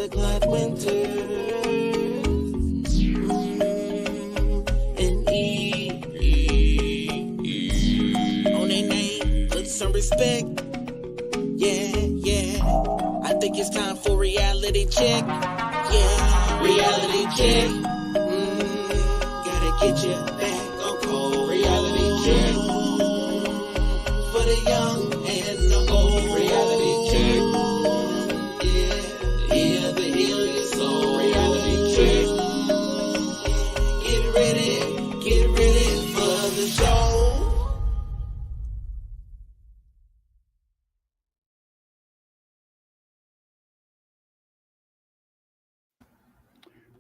Dr. Clyde Winters. And on their name, put some respect. Yeah. I think it's time for reality check. Yeah, reality check. Gotta get you back on cold. Reality check. For the young and the old. Reality check. Yeah, the heal your soul. Reality check. Get ready for the show.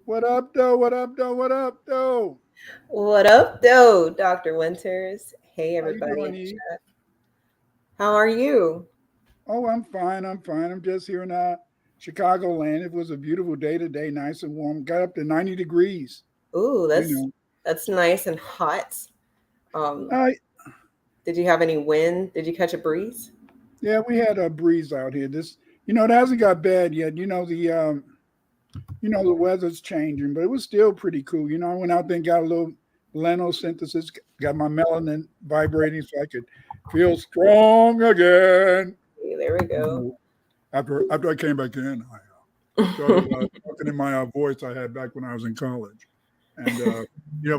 What up, though? What up, though? What up, though? What up, though, Dr. Winters? Hey, How you everybody in doing, the E? chat. How are you? Oh, I'm fine. I'm fine. I'm just here in Chicagoland. It was a beautiful day today, nice and warm. Got up to 90 degrees. Ooh, You that's know, that's nice and hot. Um, I did you have any wind? Did you catch a breeze? yeah, we had a breeze out here. It hasn't got bad yet. The weather's changing, but it was still pretty cool. I went out there and got a little melanocentesis, got my melanin vibrating so I could feel strong again. Hey, there we You go. know, after I came back in, I started talking in my voice I had back when I was in college, and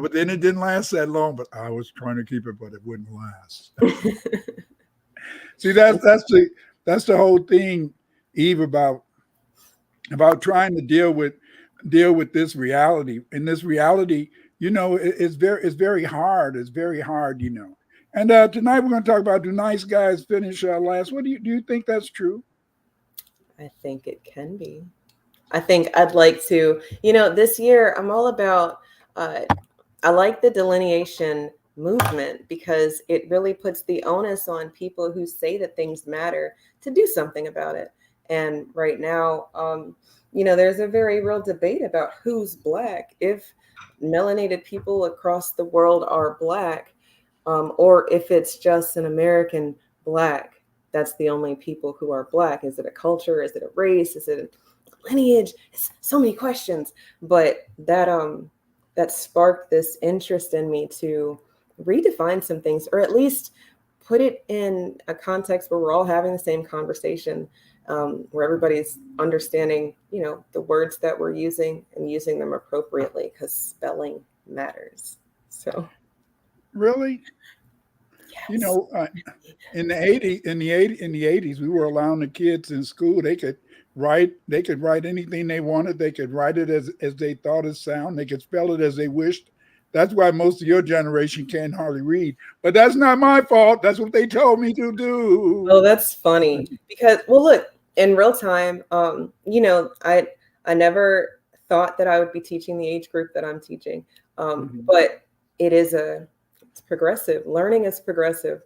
but then it didn't last that long. But I was trying to keep it, but it wouldn't last. See, that's the whole thing, Eve, about trying to deal with this reality. And this reality, it's very hard. It's very hard. And tonight we're going to talk about, do nice guys finish last? What do you think that's true? I think it can be. I think I'd like to, this year I'm all about, uh, I like the delineation movement because it really puts the onus on people who say that things matter to do something about it. And right now, there's a very real debate about who's Black. If melanated people across the world are Black, or if it's just an American Black, that's the only people who are Black. Is it a culture? Is it a race? Is it a lineage? It's so many questions. But that sparked this interest in me to redefine some things, or at least put it in a context where we're all having the same conversation, where everybody's understanding, the words that we're using and using them appropriately, because spelling matters. So, Really? You yes. know, uh, in the 80s, we were allowing the kids in school. They could write anything they wanted. They could write it as they thought it sound. They could spell it as they wished. That's why most of your generation can't hardly read. But that's not my fault. That's what they told me to Oh, do. that's funny because, well, look, in real time, I never thought that I would be teaching the age group that I'm teaching, Mhm. but it's progressive. Learning is progressive,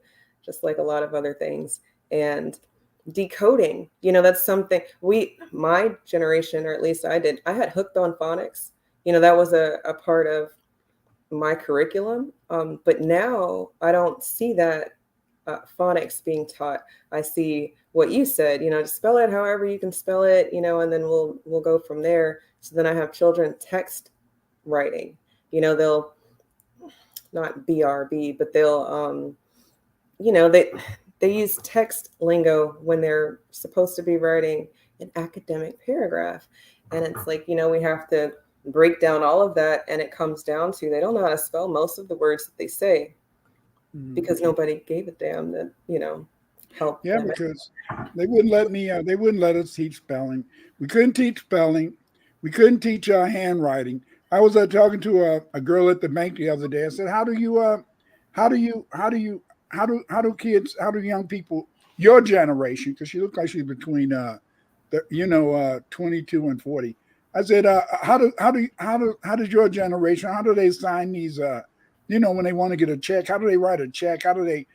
just like a lot of other things. And decoding, that's something my generation, or at least I did. I had hooked on phonics. That was a part of my curriculum. But now I don't see that phonics being taught. I see what you said, to spell it however you can spell it, and then we'll go from there. So then I have children text writing. They'll not BRB, but they'll they use text lingo when they're supposed to be writing an academic paragraph. And it's like, we have to break down all of that, and it comes down to they don't know how to spell most of the words that they say Mhm. because nobody gave a damn that, help Yeah, them. because they wouldn't let us teach spelling. We couldn't teach spelling. We couldn't teach handwriting. I was talking to a girl at the bank the other day. I said, how do young people, your generation, because she looked like she's between 22 and 40. I said, how does your generation, how do they sign these when they want to get a check, how do they write a check? How do they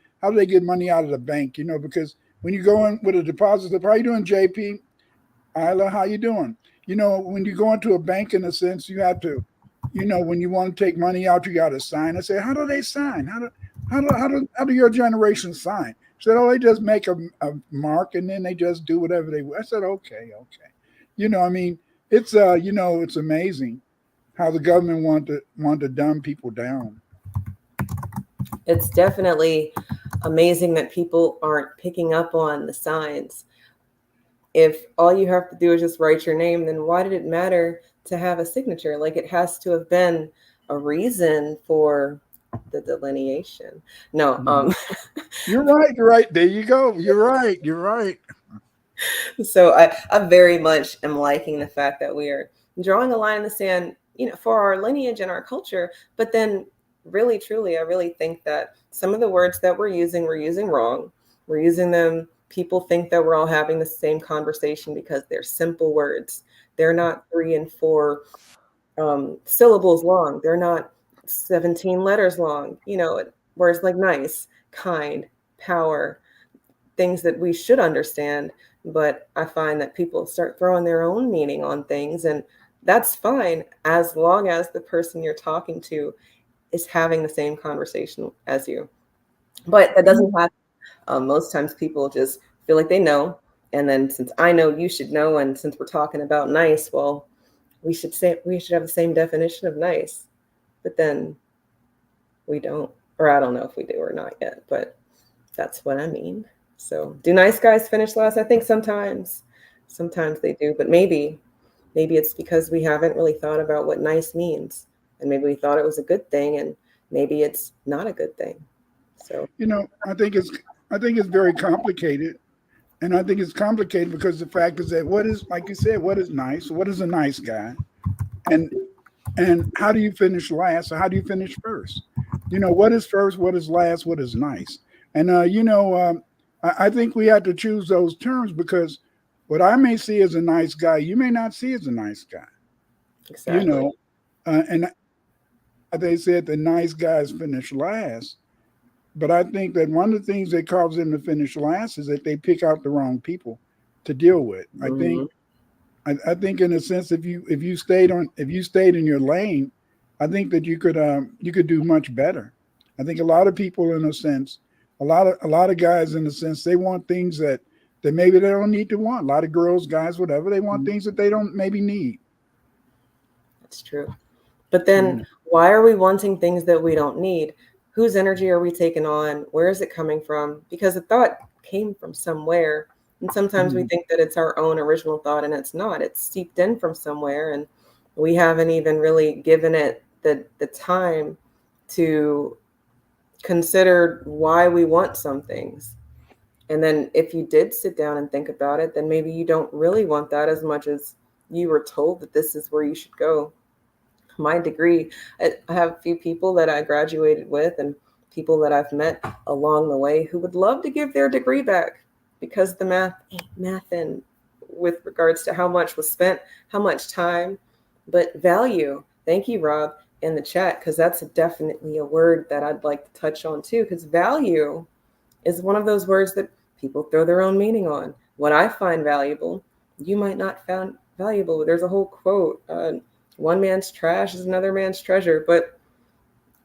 get money out of the bank? Because when you go in with a deposit, how you doing, JP? Isla, how you doing? When you go into a bank, in a sense, you have to, when you want to take money out, you got to sign. I said, how do they sign? How do your generation sign? She said, oh, they just make a mark and then they just do whatever they. I said, okay. I mean, It's it's amazing how the government want to dumb people down. It's definitely amazing that people aren't picking up on the signs. If all you have to do is just write your name, then why did it matter to have a signature? Like, it has to have been a reason for the delineation. No, You're right. You're right. There you go. You're right. You're right. so I very much am liking the fact that we are drawing a line in the sand, for our lineage and our culture. But then, really, truly, I really think that some of the words that we're using wrong. We're using them. People think that we're all having the same conversation because they're simple words. They're not 3 and 4 syllables long. They're not 17 letters long. Words like nice, kind, power, things that we should understand. But I find that people start throwing their own meaning on things, and that's fine as long as the person you're talking to is having the same conversation as you. But that doesn't happen. Most times people just feel like they know. And then, since I know, you should know. And since we're talking about nice, well, we should have the same definition of nice. But then we don't, or I don't know if we do or not yet, but that's what I mean. So, do nice guys finish last? I think sometimes they do, but maybe it's because we haven't really thought about what nice means. And maybe we thought it was a good thing, and maybe it's not a good thing. So, I think it's very complicated. And I think it's complicated because the fact is that like you said, what is nice? What is a nice guy? And how do you finish last? Or how do you finish first? What is first? What is last? What is nice? And, I think we have to choose those terms because what I may see as a nice guy, you may not see as a nice guy. exactly. And they said the nice guys finish last. But I think that one of the things that causes them to finish last is that they pick out the wrong people to deal with. I think in a sense, if you stayed in your lane, I think that you could do much better. I think a lot of people, in a sense, a lot of guys, in a sense, they want things that maybe they don't need to want. A lot of girls, guys, whatever, they want things that they don't maybe need. That's true. But then why are we wanting things that we don't need? Whose energy are we taking on? Where is it coming from? Because the thought came from somewhere. And sometimes we think that it's our own original thought, and it's not. It's seeped in from somewhere, and we haven't even really given it the time to consider why we want some things. And then if you did sit down and think about it, then maybe you don't really want that as much as you were told that this is where you should go. My degree, I have a few people that I graduated with and people that I've met along the way who would love to give their degree back because the math ain't mathin' with regards to how much was spent, how much time, but value. Thank you, Rob, in the chat, because that's definitely a word that I'd like to touch on too, because value is one of those words that people throw their own meaning on. What I find valuable, you might not find valuable. There's a whole quote, one man's trash is another man's treasure. But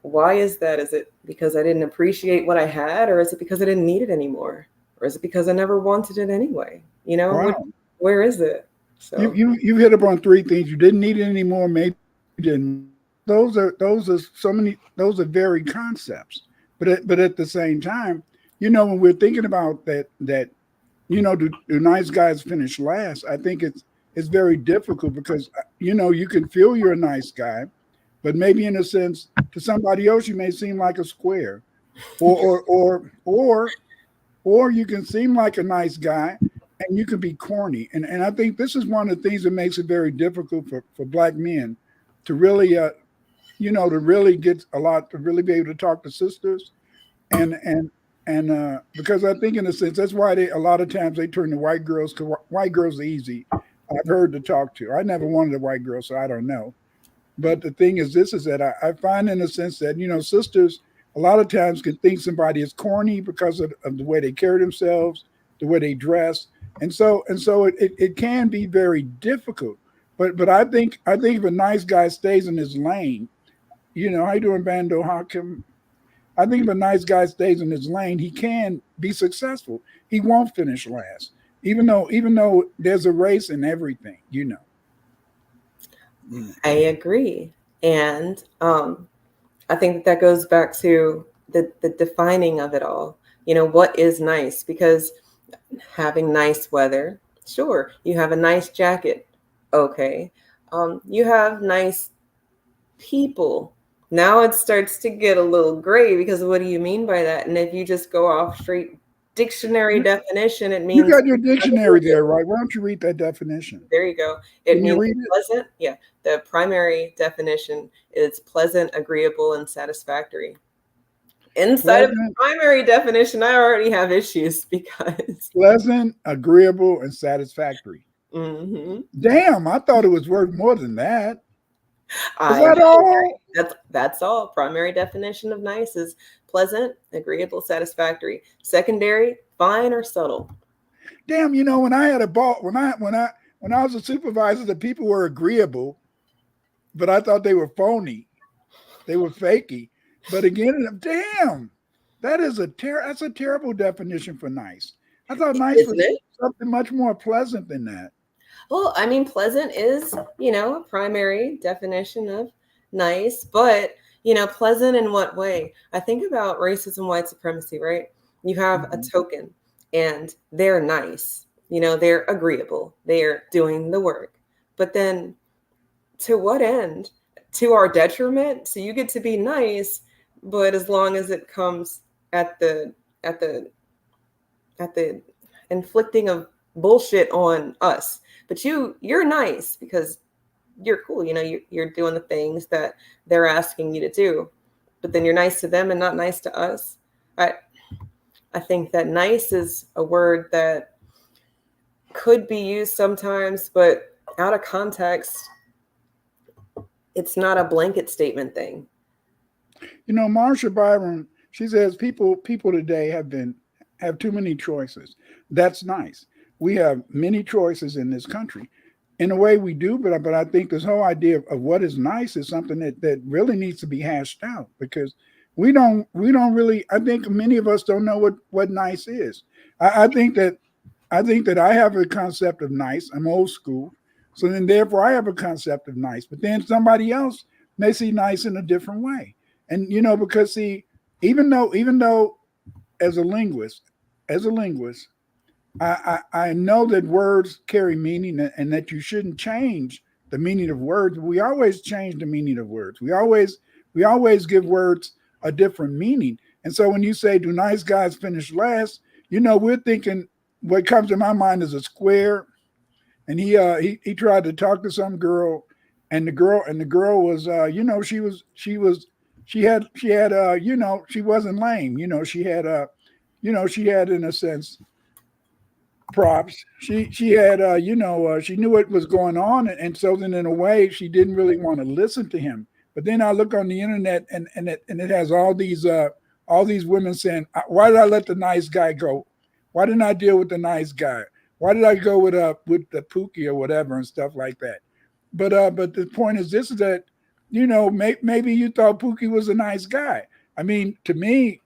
why is that? Is it because I didn't appreciate what I had, or is it because I didn't need it anymore? Or is it because I never wanted it anyway? Wow. Where is it? So you hit up on 3 things. You didn't need it anymore. Maybe you didn't. Those are so many. Those are very concepts. But at the same time, when we're thinking about that, do nice guys finish last? I think it's very difficult because you can feel you're a nice guy, but maybe in a sense to somebody else you may seem like a square, or you can seem like a nice guy and you can be corny. And I think this is one of the things that makes it very difficult for Black men to really to really get a lot, to really be able to talk to sisters and because I think in a sense that's why a lot of times they turn to white girls, because white girls are easy. I've heard to talk to. I never wanted a white girl, so I don't know. But the thing is that I find in a sense that, sisters a lot of times can think somebody is corny because of the way they carry themselves, the way they dress. And so it can be very difficult. But I think if a nice guy stays in his lane, how you doing, Bando? How come? I think if a nice guy stays in his lane, he can be successful. He won't finish last. Even though there's a race in everything, I agree. And I think that goes back to the defining of it all. What is nice? Because having nice weather, sure. You have a nice jacket, okay. You have nice people. Now it starts to get a little gray because what do you mean by that? And if you just go off straight dictionary definition, it You means got your dictionary there, right? Why don't you read that definition? there you go. It Can you means read it? pleasant. Yeah. The primary definition is pleasant, agreeable, and satisfactory. Inside of the Pleasant, primary definition, I already have issues because pleasant, agreeable, and satisfactory. Mhm. Damn, I thought it was worth more than that. Is I that all? that's all. Primary definition of nice is pleasant, agreeable, satisfactory. Secondary, fine or subtle. Damn, when I had a ball, when I was a supervisor, the people were agreeable, but I thought they were phony. They were fakey. But again, damn, that's a terrible definition for nice. I thought nice Isn't was it? something much more pleasant than that. Well, I mean, pleasant is, a primary definition of nice, but, pleasant in what way? I think about racism, white supremacy, right? You have a token and they're nice, they're agreeable, they're doing the work. But then to what end? To our detriment? So you get to be nice, but as long as it comes at the at the at the inflicting of bullshit on us. But you're nice because you're cool. You're doing the things that they're asking you to do. But then you're nice to them and not nice to us. I think that nice is a word that could be used sometimes, but out of context, it's not a blanket statement thing. Marsha Byron, she says people today have too many choices. That's nice. We have many choices in this country. In a way we do, but I think this whole idea of what is nice is something that really needs to be hashed out, because we don't really, I think many of us don't know what nice is. I think that I have a concept of nice. I'm old school. So then therefore I have a concept of nice, but then somebody else may see nice in a different way. And because see, even though as a linguist, I know that words carry meaning and that you shouldn't change the meaning of words. We always change the meaning of words. We always give words a different meaning. And so when you say, do nice guys finish last? We're thinking what comes to my mind is a square. And he tried to talk to some girl, and the girl was she wasn't lame. She had in a sense props. She had she knew what was going on, and so then in a way she didn't really want to listen to him. But then I look on the internet and it has all these women saying, why did I let the nice guy go? Why didn't I deal with the nice guy? Why did I go with the Pookie or whatever and stuff like that? But the point is this, is that maybe you thought Pookie was a nice guy. I mean, to me,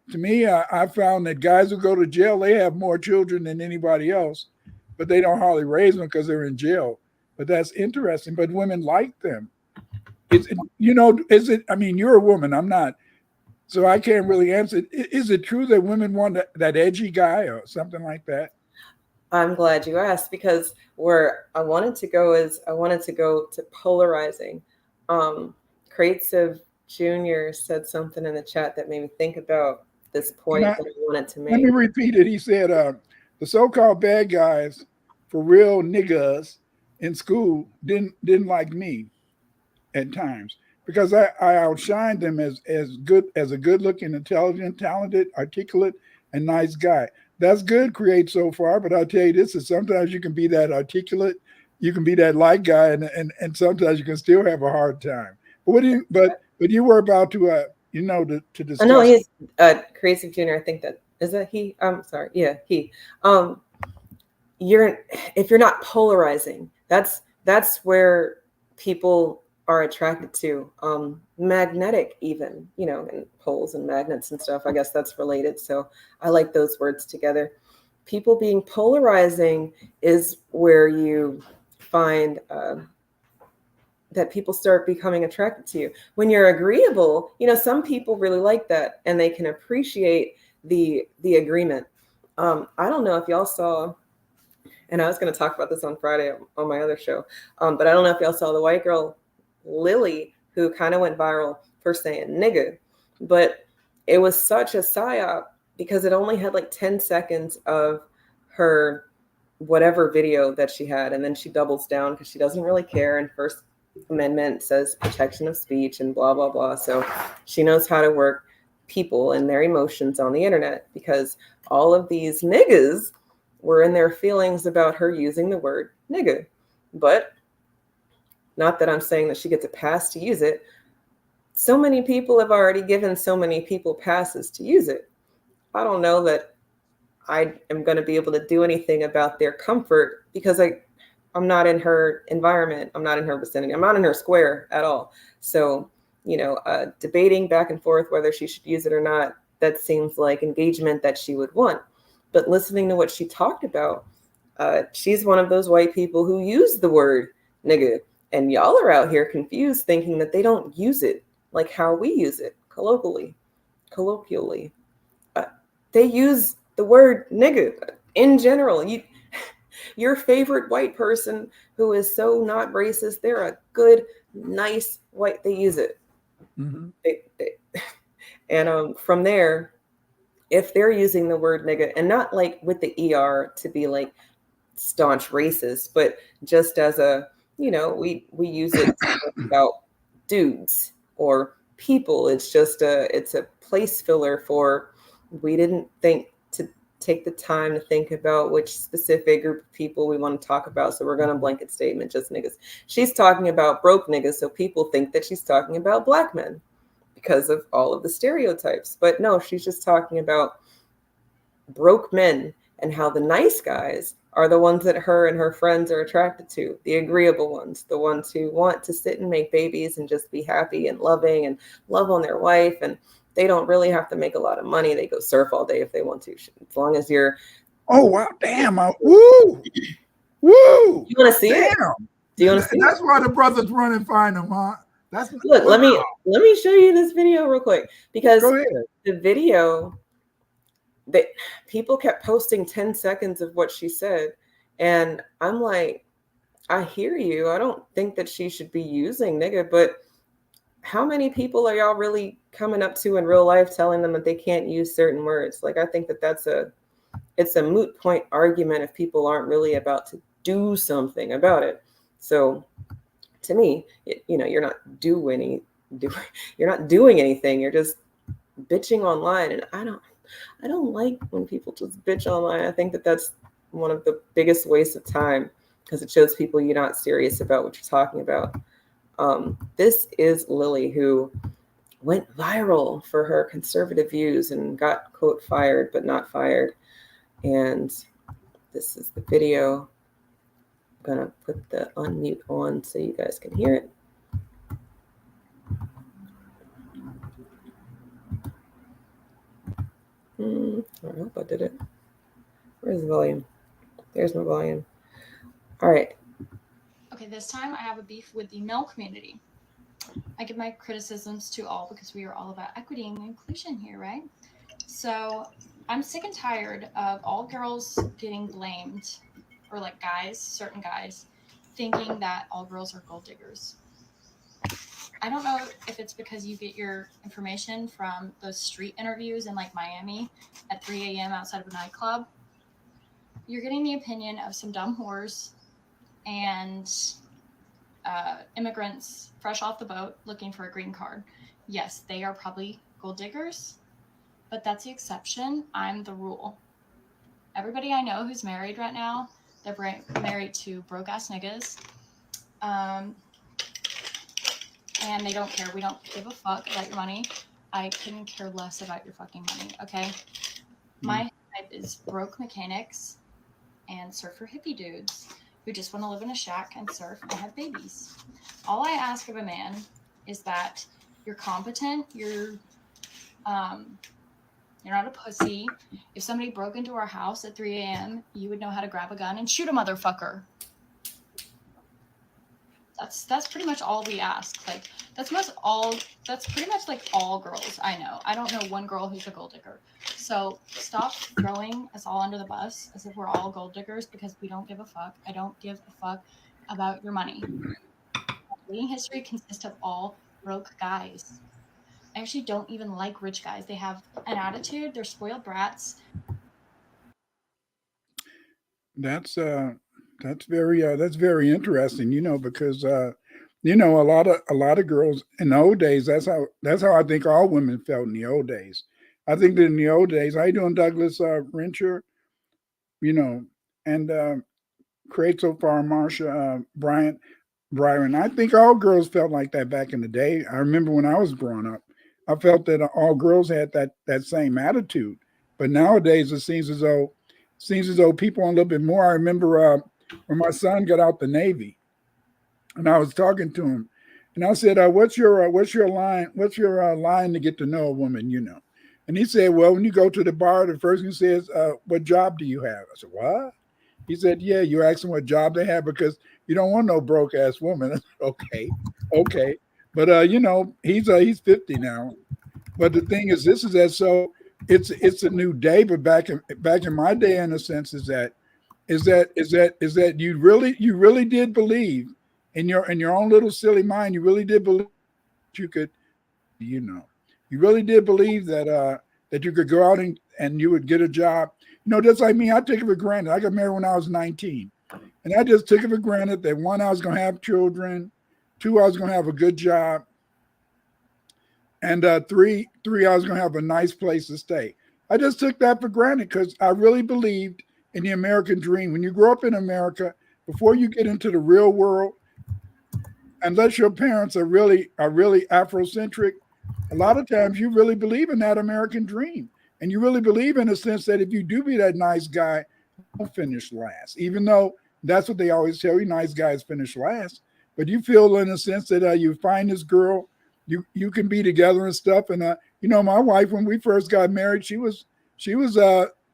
I found that guys who go to jail, they have more children than anybody else, but they don't hardly raise them because they're in jail. But that's interesting. But women like them. Is it? I mean, you're a woman. I'm not, so I can't really answer. Is it true that women want that edgy guy or something like that? I'm glad you asked, because where I wanted to go to polarizing. Creative Junior said something in the chat that made me think about this point that I wanted to make. Let me repeat it. He said, the so-called bad guys, for real niggas in school, didn't like me at times because I outshined them as a good-looking, intelligent, talented, articulate, and nice guy. That's good, Create, so far, but I'll tell you this, is sometimes you can be that articulate, you can be that light guy, and sometimes you can still have a hard time. But you were about to to discuss. No, he's Creative Junior. I think that is that he. I'm sorry. Yeah, he. If you're not polarizing, that's where people are attracted to. Magnetic, even, and poles and magnets and stuff. I guess that's related. So I like those words together. People being polarizing is where you find that people start becoming attracted to you. When you're agreeable, you know, some people really like that and they can appreciate the agreement. I don't know if y'all saw, and I was going to talk about this on Friday on my other show, but I don't know if y'all saw the white girl Lily, who kind of went viral for saying nigga, but it was such a psyop because it only had like 10 seconds of her whatever video that she had, and then she doubles down because she doesn't really care, and First Amendment says protection of speech and blah blah blah. So she knows how to work people and their emotions on the internet, because all of these niggas were in their feelings about her using the word nigga. But not that I'm saying that she gets a pass to use it. So many people have already given so many people passes to use it. I don't know that I am going to be able to do anything about their comfort, because I'm not in her environment. I'm not in her vicinity. I'm not in her square at all. So, you know, debating back and forth whether she should use it or not, that seems like engagement that she would want. But listening to what she talked about, she's one of those white people who use the word nigga. And y'all are out here confused, thinking that they don't use it like how we use it colloquially. They use the word nigga in general. Your favorite white person who is so not racist, they're a good, nice white, they use it. Mm-hmm. And from there, if they're using the word nigga, and not like with the ER to be like staunch racist, but just as a, you know, we use it about dudes or people. It's a place filler for, we didn't think to take the time to think about which specific group of people we want to talk about. So we're going to blanket statement, just niggas. She's talking about broke niggas. So people think that she's talking about black men because of all of the stereotypes. But no, she's just talking about broke men and how the nice guys are the ones that her and her friends are attracted to, the agreeable ones, the ones who want to sit and make babies and just be happy and loving and love on their wife. And they don't really have to make a lot of money. They go surf all day if they want to, as long as you're. Oh, wow. Damn. Woo. Woo. You want to see it? Do you want to see That's it? why the brothers run and find them, huh? Look, let me show you this video real quick, because the video, that people kept posting 10 seconds of what she said. And I'm like, I hear you. I don't think that she should be using nigga, but how many people are y'all really coming up to in real life telling them that they can't use certain words? Like, I think that it's a moot point argument if people aren't really about to do something about it. So to me, you know, you're not doing anything. You're just bitching online. And I don't like when people just bitch online. I think that that's one of the biggest wastes of time, because it shows people you're not serious about what you're talking about. This is Lily, who went viral for her conservative views and got, quote, fired, but not fired. And this is the video. I'm going to put the unmute on so you guys can hear it. I hope I did it. Where's the volume? There's my volume. All right. Okay, this time I have a beef with the male community. I give my criticisms to all because we are all about equity and inclusion here, right? So I'm sick and tired of all girls getting blamed, or like guys, certain guys, thinking that all girls are gold diggers. I don't know if it's because you get your information from those street interviews in like Miami at 3 a.m. outside of a nightclub. You're getting the opinion of some dumb whores and immigrants fresh off the boat looking for a green card. Yes, they are probably gold diggers, but that's the exception. I'm the rule. Everybody I know who's married right now, they're married to broke ass niggas. And they don't care. We don't give a fuck about your money. I couldn't care less about your fucking money, okay? My type is broke mechanics and surfer hippie dudes who just want to live in a shack and surf and have babies. All I ask of a man is that you're competent, you're not a pussy. If somebody broke into our house at 3 a.m., you would know how to grab a gun and shoot a motherfucker. That's pretty much all we ask. Like that's pretty much like all girls I know. I don't know one girl who's a gold digger. So stop throwing us all under the bus as if we're all gold diggers, because we don't give a fuck. I don't give a fuck about your money. Dating history consists of all broke guys. I actually don't even like rich guys. They have an attitude, they're spoiled brats. That's very interesting, because a lot of girls in the old days, that's how I think all women felt in the old days. I think that in the old days, how you doing, Douglas Rencher? And Craig so far, Marsha, Brian. I think all girls felt like that back in the day. I remember when I was growing up, I felt that all girls had that same attitude. But nowadays, it seems as though people want a little bit more. I remember when my son got out the Navy, and I was talking to him, and I said, "What's your line? What's your line to get to know a woman?" And he said, "Well, when you go to the bar, the first thing he says, what job do you have?" I said, "What?" He said, "Yeah, you ask them what job they have because you don't want no broke ass woman." I said, okay, but he's 50 now. But the thing is, this is that so it's a new day. But back in my day, in a sense, is that you really did believe in your own little silly mind. You really did believe you could, you really did believe that you could go out and you would get a job. Just like me, I took it for granted. I got married when I was 19. And I just took it for granted that one, I was going to have children. Two, I was going to have a good job. And three, I was going to have a nice place to stay. I just took that for granted because I really believed in the American dream. When you grow up in America, before you get into the real world, unless your parents are really Afrocentric, a lot of times you really believe in that American dream. And you really believe in a sense that if you do be that nice guy, you'll finish last, even though that's what they always tell you, nice guys finish last. But you feel in a sense that you find this girl, you can be together and stuff. And my wife, when we first got married, she was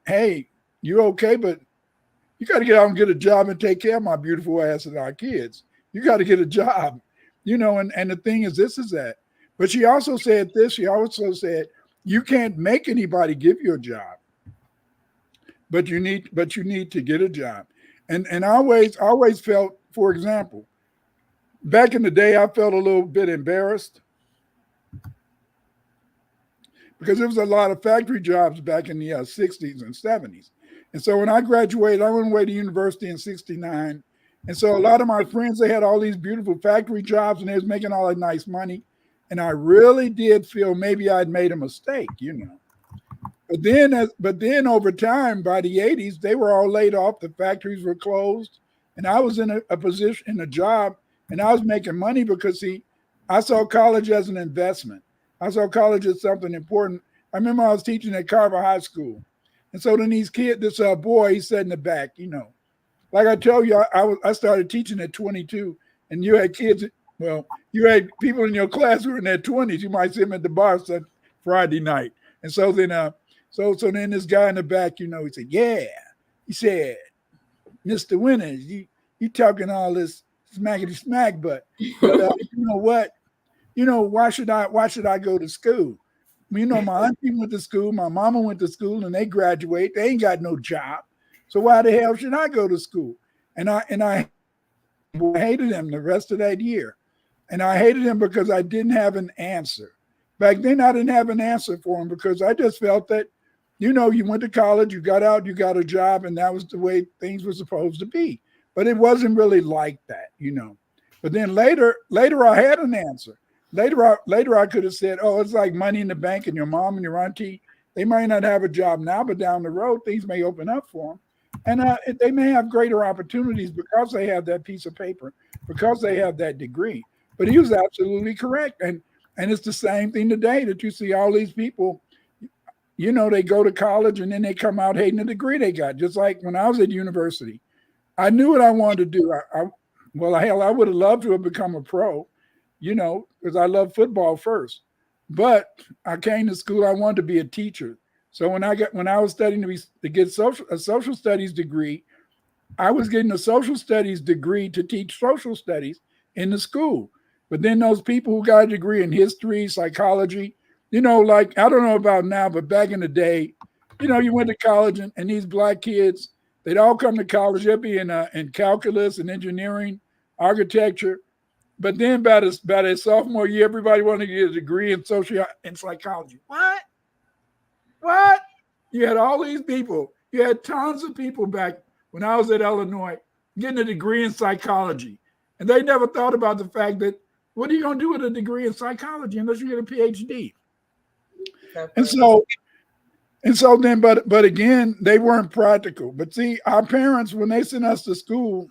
hey, you okay, but you got to get out and get a job and take care of my beautiful ass and our kids. You got to get a job, and the thing is, this is that. But she also said this. She also said, you can't make anybody give you a job, but you need to get a job. And I always felt, for example, back in the day, I felt a little bit embarrassed because there was a lot of factory jobs back in the 60s and 70s. And so when I graduated, I went away to university in 69. And so a lot of my friends, they had all these beautiful factory jobs and they was making all that nice money. And I really did feel maybe I'd made a mistake, But then over time, by the 80s, they were all laid off. The factories were closed. And I was in a position, in a job, and I was making money because, I saw college as an investment. I saw college as something important. I remember I was teaching at Carver High School. And so then this boy, he sat in the back, Like I tell you, I started teaching at 22, and you had kids, you had people in your class who were in their 20s. You might see them at the bar Friday night. And so then so then this guy in the back, he said, yeah. He said, Mr. Winters, you talking all this smackety smack, but you know what? Why should I go to school? My auntie went to school, my mama went to school, and they graduate. They ain't got no job. So why the hell should I go to school? And I hated him the rest of that year. And I hated him because I didn't have an answer. Back then, I didn't have an answer for him because I just felt that, you went to college, you got out, you got a job, and that was the way things were supposed to be. But it wasn't really like that, But then later I had an answer. Later I could have said, oh, it's like money in the bank, and your mom and your auntie, they might not have a job now, but down the road, things may open up for them. And they may have greater opportunities because they have that piece of paper, because they have that degree. But he was absolutely correct. And it's the same thing today that you see all these people, they go to college and then they come out hating the degree they got. Just like when I was at university, I knew what I wanted to do. I would have loved to have become a pro, because I love football first. But I came to school, I wanted to be a teacher. So when I was studying to get a social studies degree, I was getting a social studies degree to teach social studies in the school. But then those people who got a degree in history, psychology, like, I don't know about now, but back in the day, you went to college and these black kids, they'd all come to college. They'd be in calculus and engineering, architecture. But then by their sophomore year, everybody wanted to get a degree in psychology. What? You had all these people. You had tons of people back when I was at Illinois getting a degree in psychology. And they never thought about the fact that, what are you going to do with a degree in psychology unless you get a PhD? And so then, but again, they weren't practical. But see, our parents, when they sent us to school,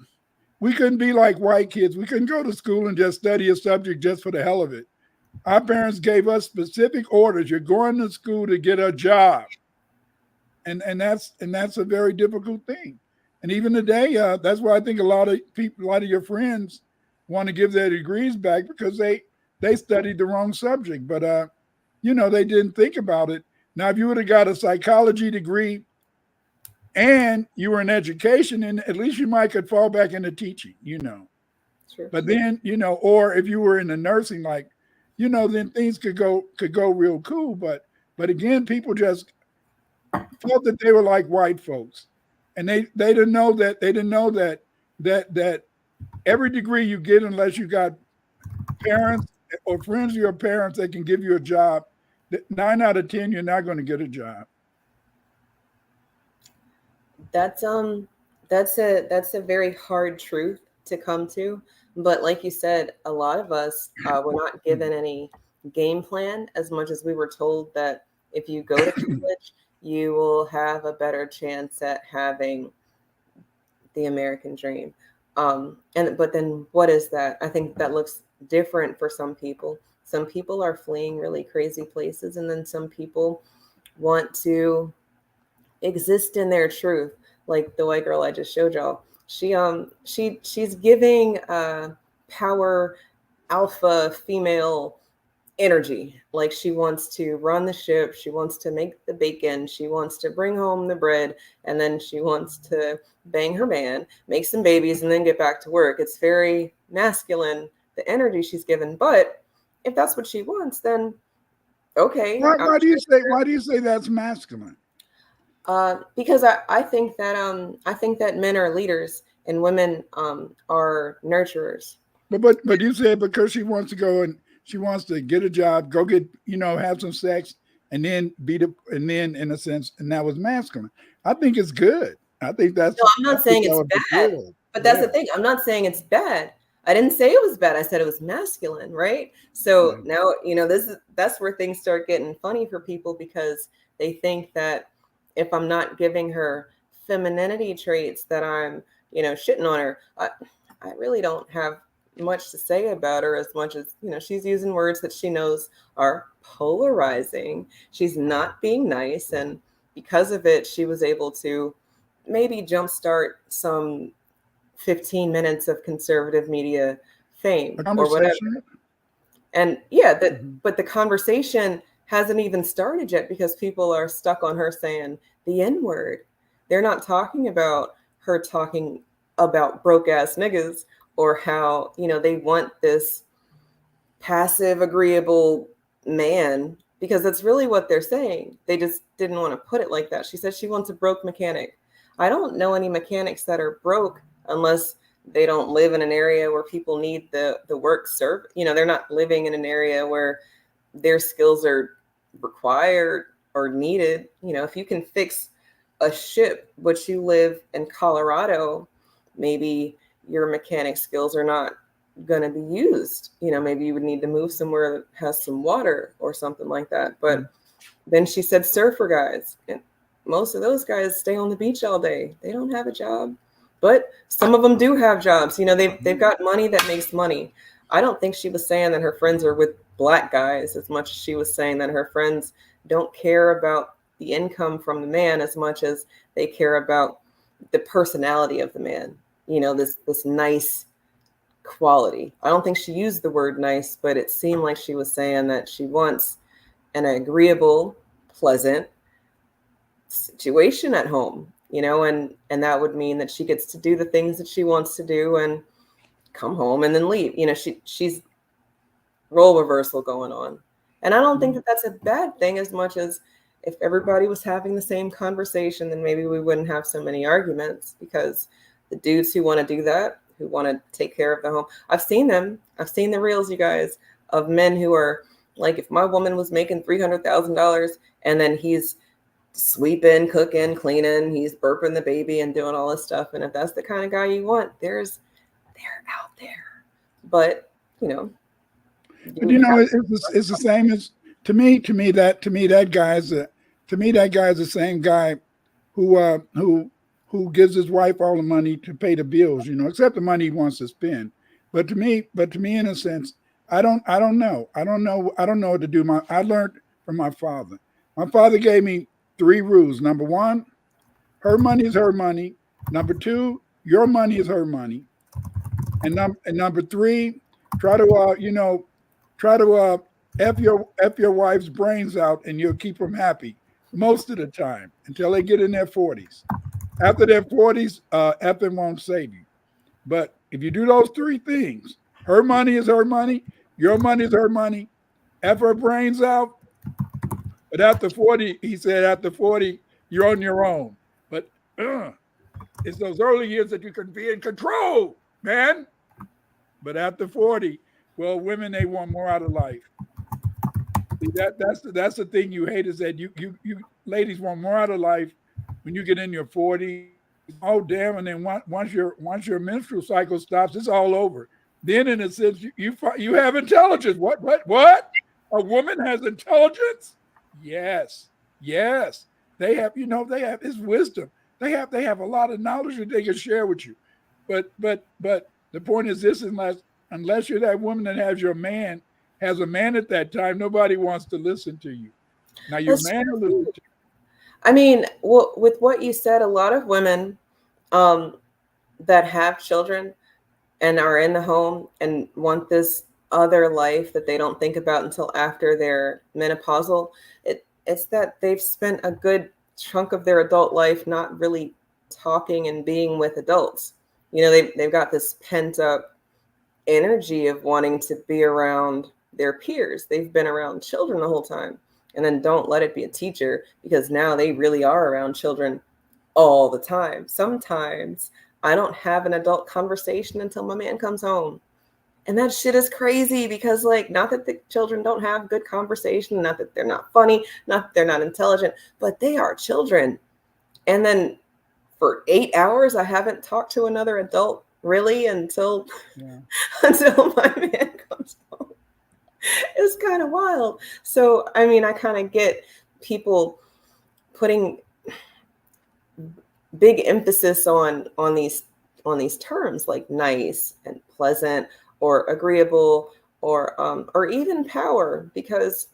we couldn't be like white kids. We couldn't go to school and just study a subject just for the hell of it. Our parents gave us specific orders. You're going to school to get a job. And that's a very difficult thing. And even today, that's why I think a lot of your friends want to give their degrees back, because they studied the wrong subject. But they didn't think about it. Now, if you would have got a psychology degree and you were in education, and at least you might could fall back into teaching, Sure. But then, or if you were in the nursing, like, then things could go real cool. But again, people just felt that they were like white folks, and they didn't know that every degree you get, unless you got parents or friends of your parents that can give you a job, 9 out of 10, you're not going to get a job. That's a very hard truth to come to. But like you said, a lot of us were not given any game plan, as much as we were told that if you go to college, you will have a better chance at having the American dream. But then what is that? I think that looks different for some people. Some people are fleeing really crazy places, and then some people want to exist in their truth, like the white girl I just showed y'all. She's giving power alpha female energy. Like, she wants to run the ship, she wants to make the bacon, she wants to bring home the bread, and then she wants to bang her man, make some babies, and then get back to work. It's very masculine, the energy she's given. But if that's what she wants, then okay. Why do you say that's masculine? Because I think that men are leaders and women are nurturers. But you said because she wants to go and she wants to get a job, go get, have some sex, and then in a sense, and that was masculine. I think it's good. I think that's. No, I'm not saying it's bad, but that's the thing. I'm not saying it's bad. I didn't say it was bad. I said it was masculine, right? So now, that's where things start getting funny for people, because they think that if I'm not giving her femininity traits, that I'm, shitting on her. I really don't have much to say about her, as much as, she's using words that she knows are polarizing. She's not being nice. And because of it, she was able to maybe jumpstart some 15 minutes of conservative media fame or whatever. And but the conversation hasn't even started yet, because people are stuck on her saying the N-word. They're not talking about her talking about broke ass niggas, or how, they want this passive, agreeable man, because that's really what they're saying. They just didn't want to put it like that. She said she wants a broke mechanic. I don't know any mechanics that are broke unless they don't live in an area where people need the work served. They're not living in an area where their skills are required or needed. If you can fix a ship, but you live in Colorado, maybe your mechanic skills are not going to be used. Maybe you would need to move somewhere that has some water or something like that. But then she said surfer guys, and most of those guys stay on the beach all day. They don't have a job, but some of them do have jobs. They've got money that makes money. I don't think she was saying that her friends are with black guys as much as she was saying that her friends don't care about the income from the man as much as they care about the personality of the man. This nice quality. I don't think she used the word nice, but it seemed like she was saying that she wants an agreeable, pleasant situation at home, and that would mean that she gets to do the things that she wants to do. And come home and then leave. You know, she's role reversal going on. And I don't think that that's a bad thing, as much as if everybody was having the same conversation, then maybe we wouldn't have so many arguments, because the dudes who want to do that, who want to take care of the home, I've seen them. I've seen the reels, you guys, of men who are like, if my woman was making $300,000 and then he's sweeping, cooking, cleaning, he's burping the baby and doing all this stuff. And if that's the kind of guy you want, they're out there. But, you know, But you know, it's the same as to me that guy is the same guy who gives his wife all the money to pay the bills, you know, except the money he wants to spend. But to me, in a sense, I don't know what to do. I learned from my father. My father gave me 3 rules. Number 1, her money is her money. Number 2, your money is her money. And number 3, try to F your wife's brains out, and you'll keep them happy most of the time until they get in their 40s. After their 40s, effing won't save you. But if you do those 3 things, her money is her money, your money is her money, F her brains out. But after 40, he said, after 40, you're on your own. But it's those early years that you can be in control, man. But after 40, well, women, they want more out of life. See, that's the thing you hate, is that you ladies want more out of life when you get in your 40s. Oh, damn. And then once your menstrual cycle stops, it's all over. Then, in a sense, you have intelligence. What? A woman has intelligence? Yes. They have, it's wisdom. They have a lot of knowledge that they can share with you. But the point is this: unless you're that woman that has a man at that time, nobody wants to listen to you. Now your man will listen to you. I mean, well, with what you said, a lot of women that have children and are in the home and want this other life that they don't think about until after they're menopausal, it's that they've spent a good chunk of their adult life not really talking and being with adults. You know, they've got this pent up energy of wanting to be around their peers. They've been around children the whole time. And then don't let it be a teacher, because now they really are around children all the time. Sometimes I don't have an adult conversation until my man comes home. And that shit is crazy, because, like, not that the children don't have good conversation, not that they're not funny, not that they're not intelligent, but they are children. And then for 8 hours, I haven't talked to another adult really until my man comes home. It's kind of wild. So, I mean, I kind of get people putting big emphasis on these terms like nice and pleasant or agreeable or even power, because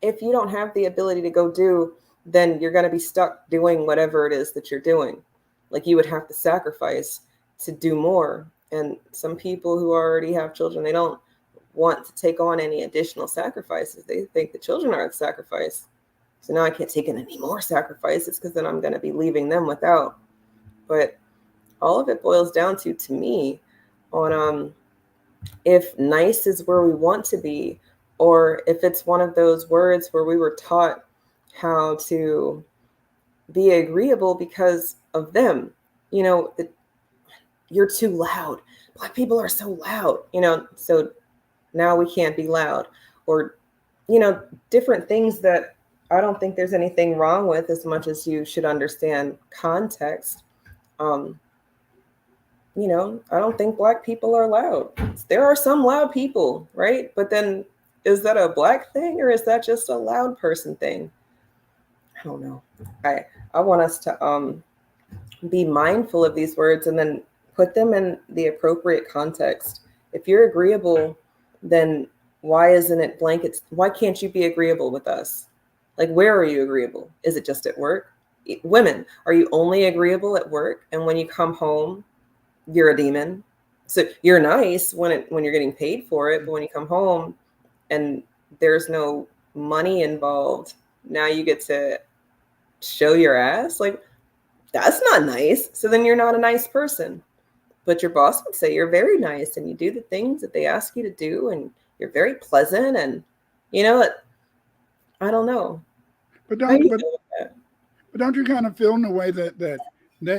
if you don't have the ability to go do, then you're going to be stuck doing whatever it is that you're doing. Like, you would have to sacrifice to do more. And some people who already have children, they don't want to take on any additional sacrifices. They think the children are a sacrifice. So now I can't take in any more sacrifices, because then I'm going to be leaving them without. But all of it boils down to me, on if nice is where we want to be, or if it's one of those words where we were taught how to be agreeable because of them. You know, you're too loud. Black people are so loud, you know, so now we can't be loud, or, you know, different things that I don't think there's anything wrong with, as much as you should understand context. You know, I don't think Black people are loud. There are some loud people, right? But then, is that a Black thing, or is that just a loud person thing? I don't know. I want us to be mindful of these words and then put them in the appropriate context. If you're agreeable, then why isn't it blankets? Why can't you be agreeable with us? Like, where are you agreeable? Is it just at work? Women, are you only agreeable at work? And when you come home, you're a demon? So you're nice when you're getting paid for it, but when you come home and there's no money involved, now you get to show your ass? Like, that's not nice. So then you're not a nice person. but your boss would say you're very nice and you do the things that they ask you to do and you're very pleasant. And you know what? I don't know. But How do don't you but feel with that? but don't you kind of feel in the way that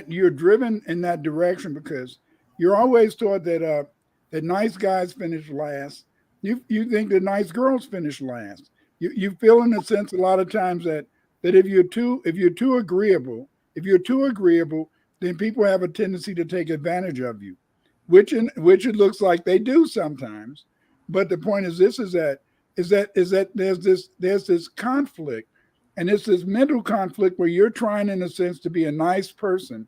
you're driven in that direction because you're always taught that nice guys finish last. You think that nice girls finish last. You feel in a sense a lot of times that if you're too agreeable, then people have a tendency to take advantage of you, which it looks like they do sometimes. But the point is this is that there's this conflict, and it's this mental conflict where you're trying in a sense to be a nice person,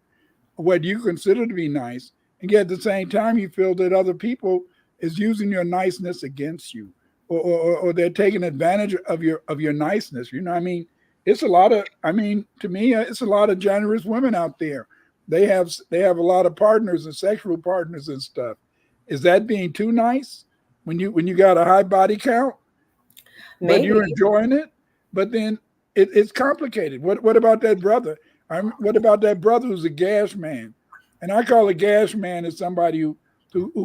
what you consider to be nice, and yet at the same time you feel that other people is using your niceness against you, or they're taking advantage of your niceness. You know what I mean? It's a lot of, I mean, to me, it's a lot of generous women out there. They have a lot of partners and sexual partners and stuff. Is that being too nice when you got a high body count, but Maybe. you're enjoying it? But then it's complicated. What about that brother? What about that brother who's a gas man? And I call a gas man as somebody who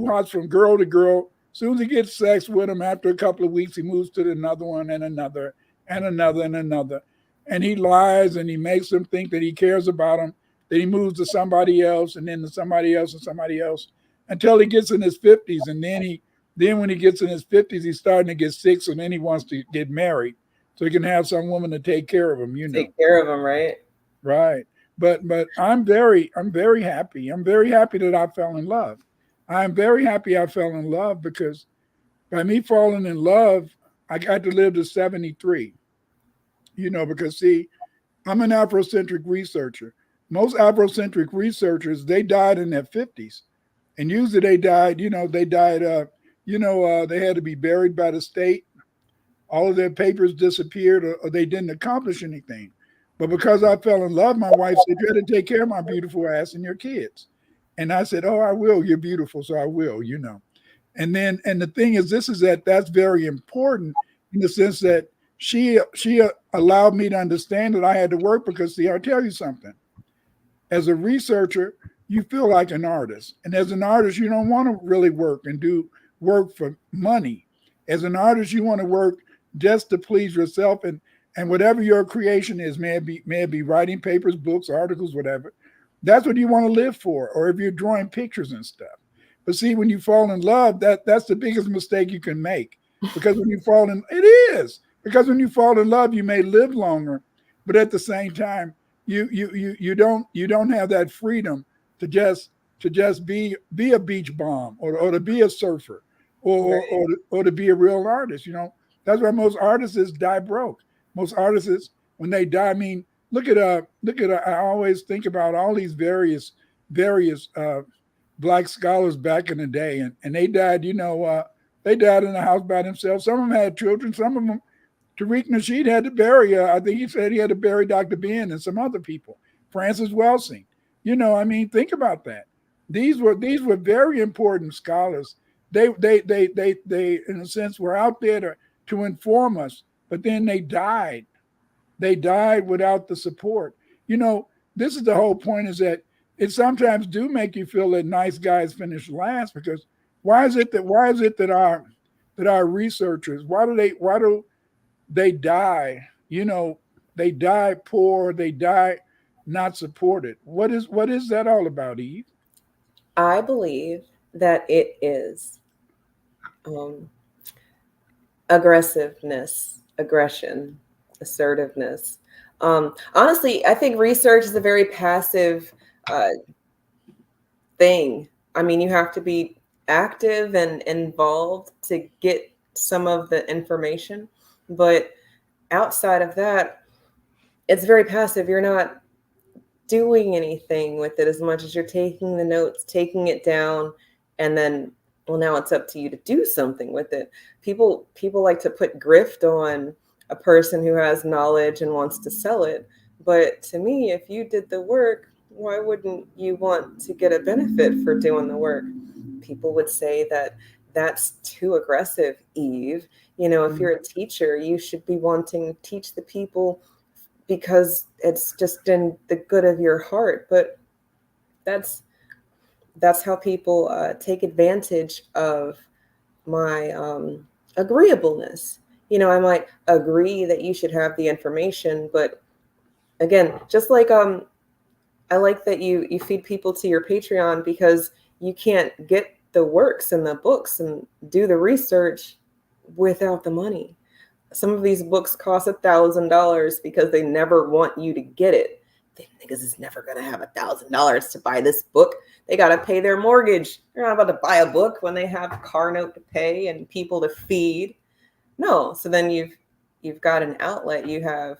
hops from girl to girl. As soon as he gets sex with him, after a couple of weeks, he moves to another one and another and another and another. And he lies and he makes them think that he cares about them. Then he moves to somebody else and then to somebody else and somebody else until he gets in his 50s. And then when he gets in his 50s, he's starting to get sick. So then he wants to get married so he can have some woman to take care of him, Take care of them, right? Right. But I'm very happy. I'm very happy that I fell in love. I'm very happy I fell in love because by me falling in love, I got to live to 73. Because see, I'm an Afrocentric researcher. Most Afrocentric researchers, they died in their 50s. And usually they died, they had to be buried by the state. All of their papers disappeared or they didn't accomplish anything. But because I fell in love, my wife said, you had to take care of my beautiful ass and your kids. And I said, oh, I will. You're beautiful, so I will, And the thing is, that's very important in the sense that she allowed me to understand that I had to work because, see, I'll tell you something. As a researcher, you feel like an artist. And as an artist, you don't want to really work and do work for money. As an artist, you want to work just to please yourself and whatever your creation is, may it be writing papers, books, articles, whatever. That's what you want to live for, or if you're drawing pictures and stuff. But see, when you fall in love, that's the biggest mistake you can make. Because when you fall in love, you may live longer, but at the same time, you don't have that freedom to just be a beach bum or to be a surfer or to be a real artist. That's why most artists die broke. Most artists, when they die, I mean, look at I always think about all these various Black scholars back in the day, and they died, they died in a house by themselves. Some of them had children. Some of them, Tariq Nasheed had to bury, I think he said he had to bury Dr. Ben and some other people. Francis Welsing. Think about that. These were very important scholars. They in a sense were out there to inform us, but then they died. They died without the support. This is the whole point, is that it sometimes do make you feel that nice guys finish last, because why is it that our researchers, why do they die? They die poor, they die not supported. What is that all about, Eve? I believe that it is aggression, assertiveness. Honestly, I think research is a very passive thing. I mean, you have to be active and involved to get some of the information, but outside of that, it's very passive. You're not doing anything with it as much as you're taking the notes, taking it down, and then, well, now it's up to you to do something with it. People like to put grift on a person who has knowledge and wants to sell it. But to me, if you did the work, why wouldn't you want to get a benefit for doing the work? People would say that that's too aggressive, Eve. If you're a teacher, you should be wanting to teach the people because it's just in the good of your heart. But that's that's how people take advantage of my agreeableness. You know, I might agree that you should have the information, but again, just like I like that you feed people to your Patreon, because you can't get the works and the books and do the research without the money. Some of these books cost $1,000 because they never want you to get it. The niggas is never gonna have $1,000 to buy this book. They gotta pay their mortgage. They're not about to buy a book when they have a car note to pay and people to feed. No. So then you've got an outlet. You have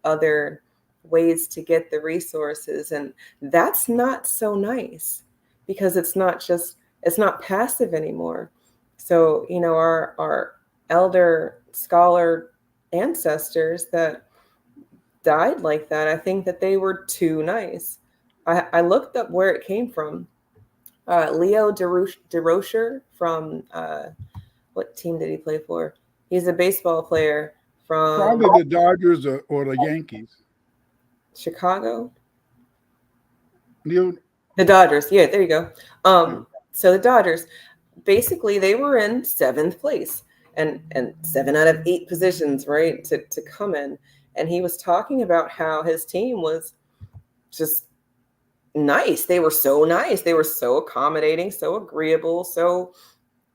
other ways to get the resources, and that's not so nice, because it's not passive anymore. So, you know, our elder scholar ancestors that died like that, I think that they were too nice. I looked up where it came from. Leo DeRocher from what team did he play for? He's a baseball player from Probably the Dodgers or the Yankees. Chicago. You The Dodgers. Yeah, there you go. So the Dodgers, basically, they were in 7th place, and 7 out of 8 positions, right, to come in. And he was talking about how his team was just nice. They were so nice. They were so accommodating, so agreeable, so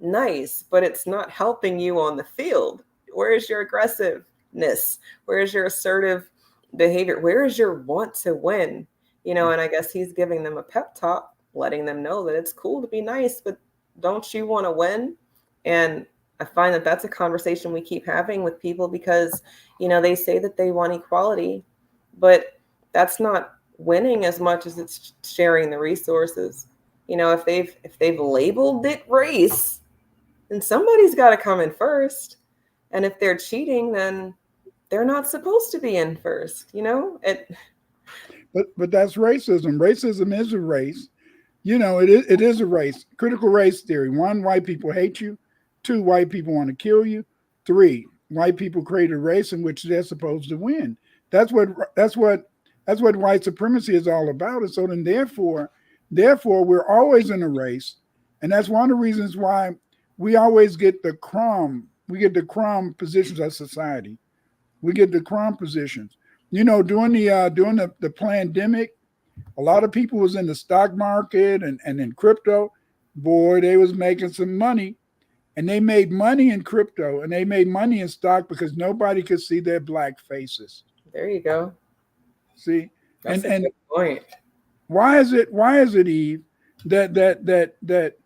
nice. But it's not helping you on the field. Where is your aggressiveness? Where is your assertive behavior? Where is your want to win? You know, and I guess he's giving them a pep talk, letting them know that it's cool to be nice, but don't you want to win? And I find that that's a conversation we keep having with people, because, you know, they say that they want equality, but that's not winning as much as it's sharing the resources. You know, if they've labeled it race, then somebody's got to come in first. And if they're cheating, then they're not supposed to be in first, you know? But that's racism. Racism is a race. You know, it is a race. Critical race theory. 1, white people hate you. 2, white people want to kill you. 3, white people create a race in which they're supposed to win. That's what white supremacy is all about. And so then therefore we're always in a race. And that's one of the reasons why we always get the crumb. We get the crumb positions of society. We get the crumb positions. You know, during the pandemic, a lot of people was in the stock market and in crypto. Boy, they was making some money, and they made money in crypto and they made money in stock because nobody could see their black faces. There you go. See, That's a good point. Why is it, Eve, that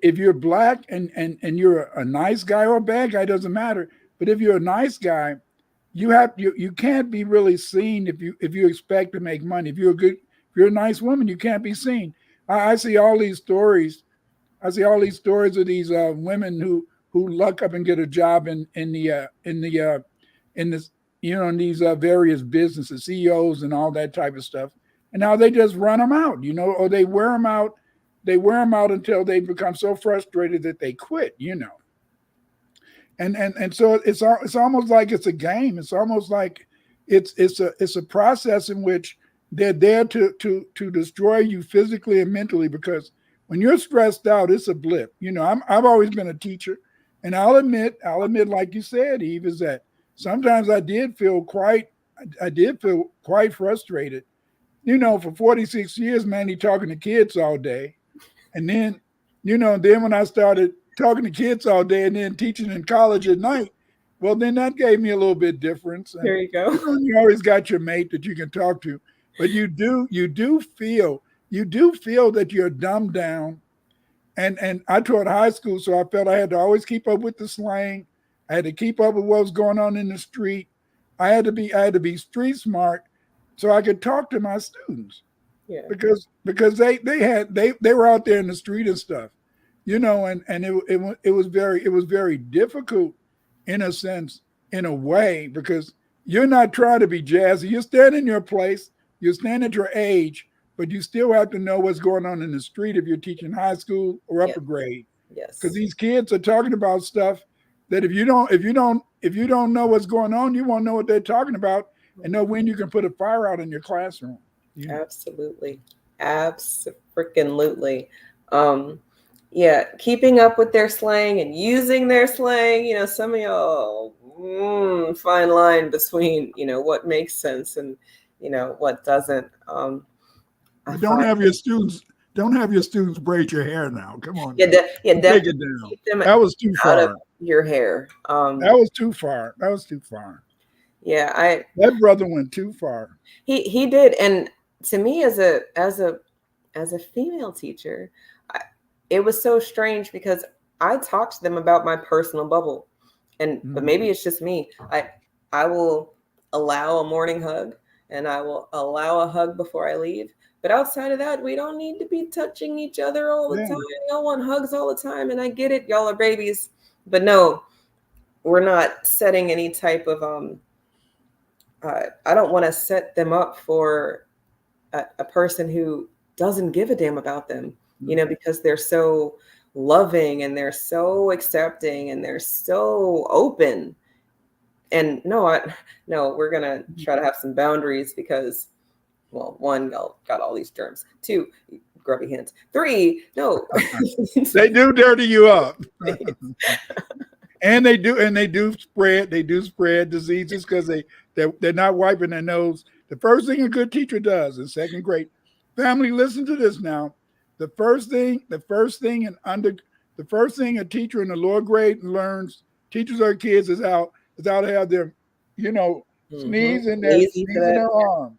if you're black and you're a nice guy or a bad guy, doesn't matter. But if you're a nice guy, you can't be really seen if you expect to make money. If you're a nice woman, you can't be seen. I see all these stories. I see all these stories of these women who luck up and get a job in these various businesses, CEOs and all that type of stuff. And now they just run them out, you know, or they wear them out. They wear them out until they become so frustrated that they quit, you know. And so it's almost like it's a game. It's almost like it's a process in which they're there to destroy you physically and mentally, because when you're stressed out, it's a blip. You know, I've always been a teacher, and I'll admit, like you said, Eve, is that sometimes I did feel quite frustrated. You know, for 46 years, mainly talking to kids all day, and then when I started talking to kids all day and then teaching in college at night, well, then that gave me a little bit difference. And, there you go. You always got your mate that you can talk to, but you do feel that you're dumbed down. And I taught high school, so I felt I had to always keep up with the slang. I had to keep up with what was going on in the street. I had to be street smart so I could talk to my students. Yeah. Because they were out there in the street and stuff. You know, and it was very difficult in a sense, in a way, because you're not trying to be jazzy. You stand in your place, you stand at your age, but you still have to know what's going on in the street if you're teaching high school or upper grade. Yes. Because these kids are talking about stuff that if you don't know what's going on, you won't know what they're talking about and know when you can put a fire out in your classroom. Absolutely. Abso-freaking-lutely. Yeah, keeping up with their slang and using their slang. Some of y'all fine line between what makes sense and what doesn't. I But don't find have your students braid your hair now. Come on, yeah, now. Take definitely it down. keep them That was too out of far. your hair. That was too far. That was too far. Yeah, That brother went too far. he did, and to me as a female teacher, it was so strange because I talked to them about my personal bubble, but maybe it's just me. I will allow a morning hug, and I will allow a hug before I leave. But outside of that, we don't need to be touching each other all the time. Y'all want hugs all the time, and I get it. Y'all are babies, but no, we're not setting any type of I don't want to set them up for a person who doesn't give a damn about them, because they're so loving and they're so accepting and they're so open. And no, we're gonna try to have some boundaries because, well, one, y'all got all these germs. Two, grubby hands. Three, no. They do dirty you up. And they do spread diseases because they're not wiping their nose. The first thing a good teacher does in second grade, family, listen to this now. The first thing a teacher in the lower grade learns, teachers or kids, is how to have their, sneeze in their arm.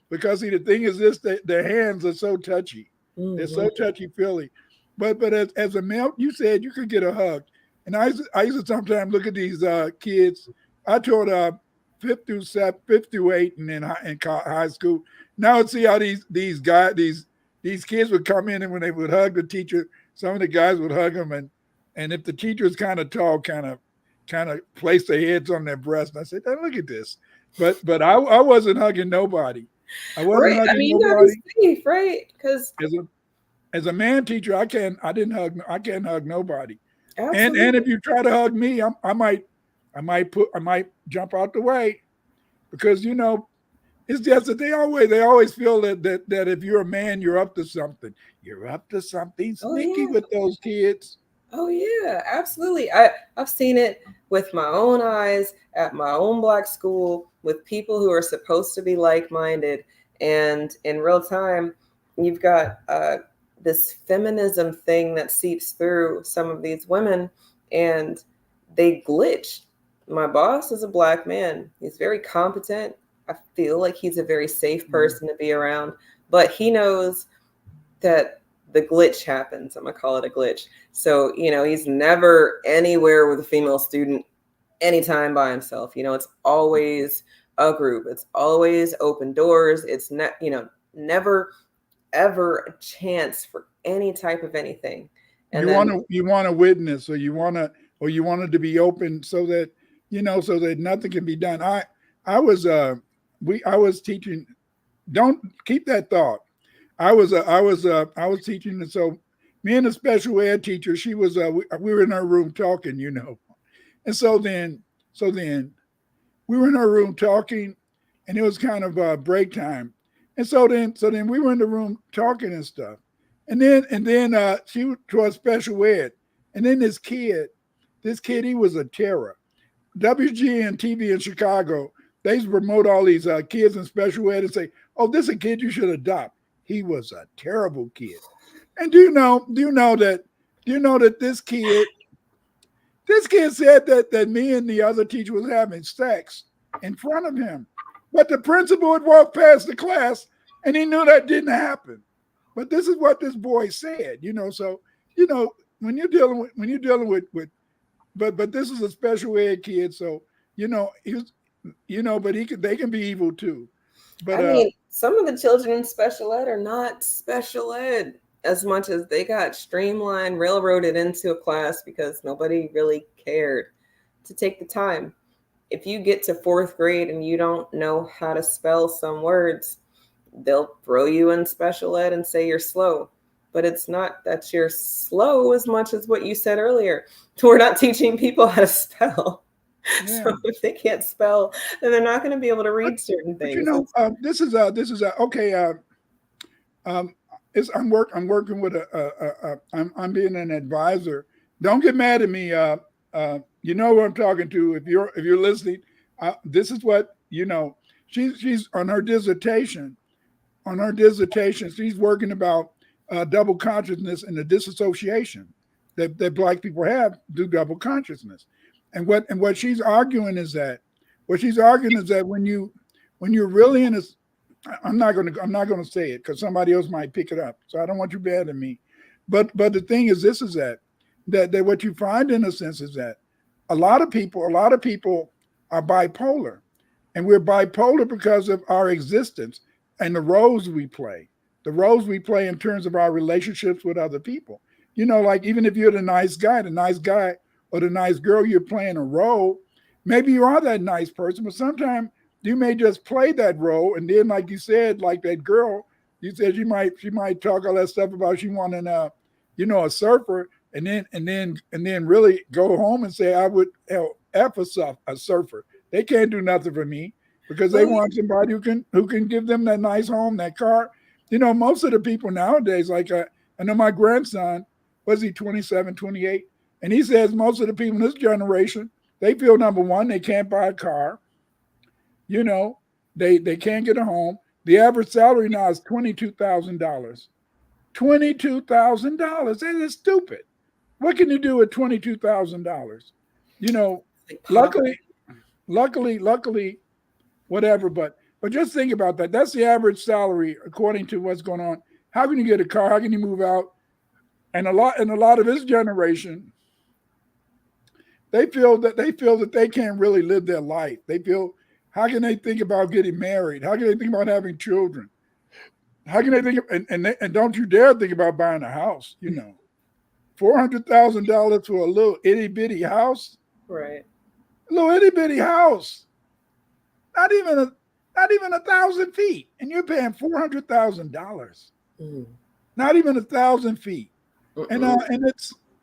Because see, the thing is this, their hands are so touchy. They're so touchy-feely. But as a male, you said you could get a hug. And I used to sometimes look at these kids. I taught 5th through 8 and in high school. Now I see how these kids would come in, and when they would hug the teacher, some of the guys would hug them, and if the teacher is kind of tall, kind of place their heads on their breast. And I said, hey, look at this. But I wasn't hugging nobody. I wasn't hugging nobody. Safe, right? Because as a man teacher, I can't hug nobody. absolutely. And if you try to hug me, I might jump out the way, because it's just that they always feel that if you're a man, you're up to something. You're up to something sneaky with those kids. Oh yeah, absolutely. I've seen it with my own eyes at my own Black school with people who are supposed to be like-minded, and in real time, you've got this feminism thing that seeps through some of these women, and they glitch. My boss is a Black man. He's very competent. I feel like he's a very safe person to be around, but he knows that the glitch happens. I'm gonna call it a glitch. So, he's never anywhere with a female student anytime by himself. It's always a group. It's always open doors. It's not, never ever a chance for any type of anything. And you want to witness, or you want it to be open so that so that nothing can be done. I was teaching. Don't keep that thought. I was teaching, and so me and the special ed teacher, she was we were in her room talking, and so then we were in her room talking, and it was kind of break time. And so then we were in the room talking and stuff. And then she went to a special ed. And then this kid, he was a terror. WGN TV in Chicago, they used to promote all these kids in special ed and say, oh, this is a kid you should adopt. He was a terrible kid. And do you know that this kid said that me and the other teacher was having sex in front of him. But the principal had walked past the class, and he knew that didn't happen. But this is what this boy said, So, when you're dealing with, but this is a special ed kid, so he was, but they can be evil too. But some of the children in special ed are not special ed as much as they got streamlined, railroaded into a class because nobody really cared to take the time. If you get to 4th grade and you don't know how to spell some words, they'll throw you in special ed and say you're slow. But it's not that you're slow as much as what you said earlier. We're not teaching people how to spell. Yeah. So if they can't spell, then they're not going to be able to read certain things. This is okay. Um, I'm working with I'm being an advisor. Don't get mad at me. You know who I'm talking to. If you're listening, this is what you know. She's on her dissertation. On her dissertation, she's working about double consciousness and the disassociation that Black people have through double consciousness. And what she's arguing is that when you're really in a I'm not gonna say it because somebody else might pick it up. So I don't want you bad at me. But the thing is this is that what you find in a sense is that a lot of people are bipolar. And we're bipolar because of our existence and the roles we play. The roles we play in terms of our relationships with other people. Like even if you're the nice guy or the nice girl, you're playing a role. Maybe you are that nice person, but sometimes you may just play that role, and then, like you said, like that girl, you said she might talk all that stuff about she wanting a surfer, and then really go home and say I would F a surfer. They can't do nothing for me because they want somebody who can give them that nice home, that car. Most of the people nowadays, like I know my grandson, was he 27, 28, and he says most of the people in this generation, they feel number one, they can't buy a car. They can't get a home. The average salary now is $22,000. $22,000. That is stupid. What can you do with $22,000? Luckily, whatever. But just think about that. That's the average salary according to what's going on. How can you get a car? How can you move out? And a lot of this generation, they feel that they can't really live their life. They feel, how can they think about getting married? How can they think about having children? How can they think and don't you dare think about buying a house? $400,000 for a little itty bitty house. Right. A little itty bitty house. Not even 1,000 feet, and you're paying $400,000. Not even 1,000 feet. And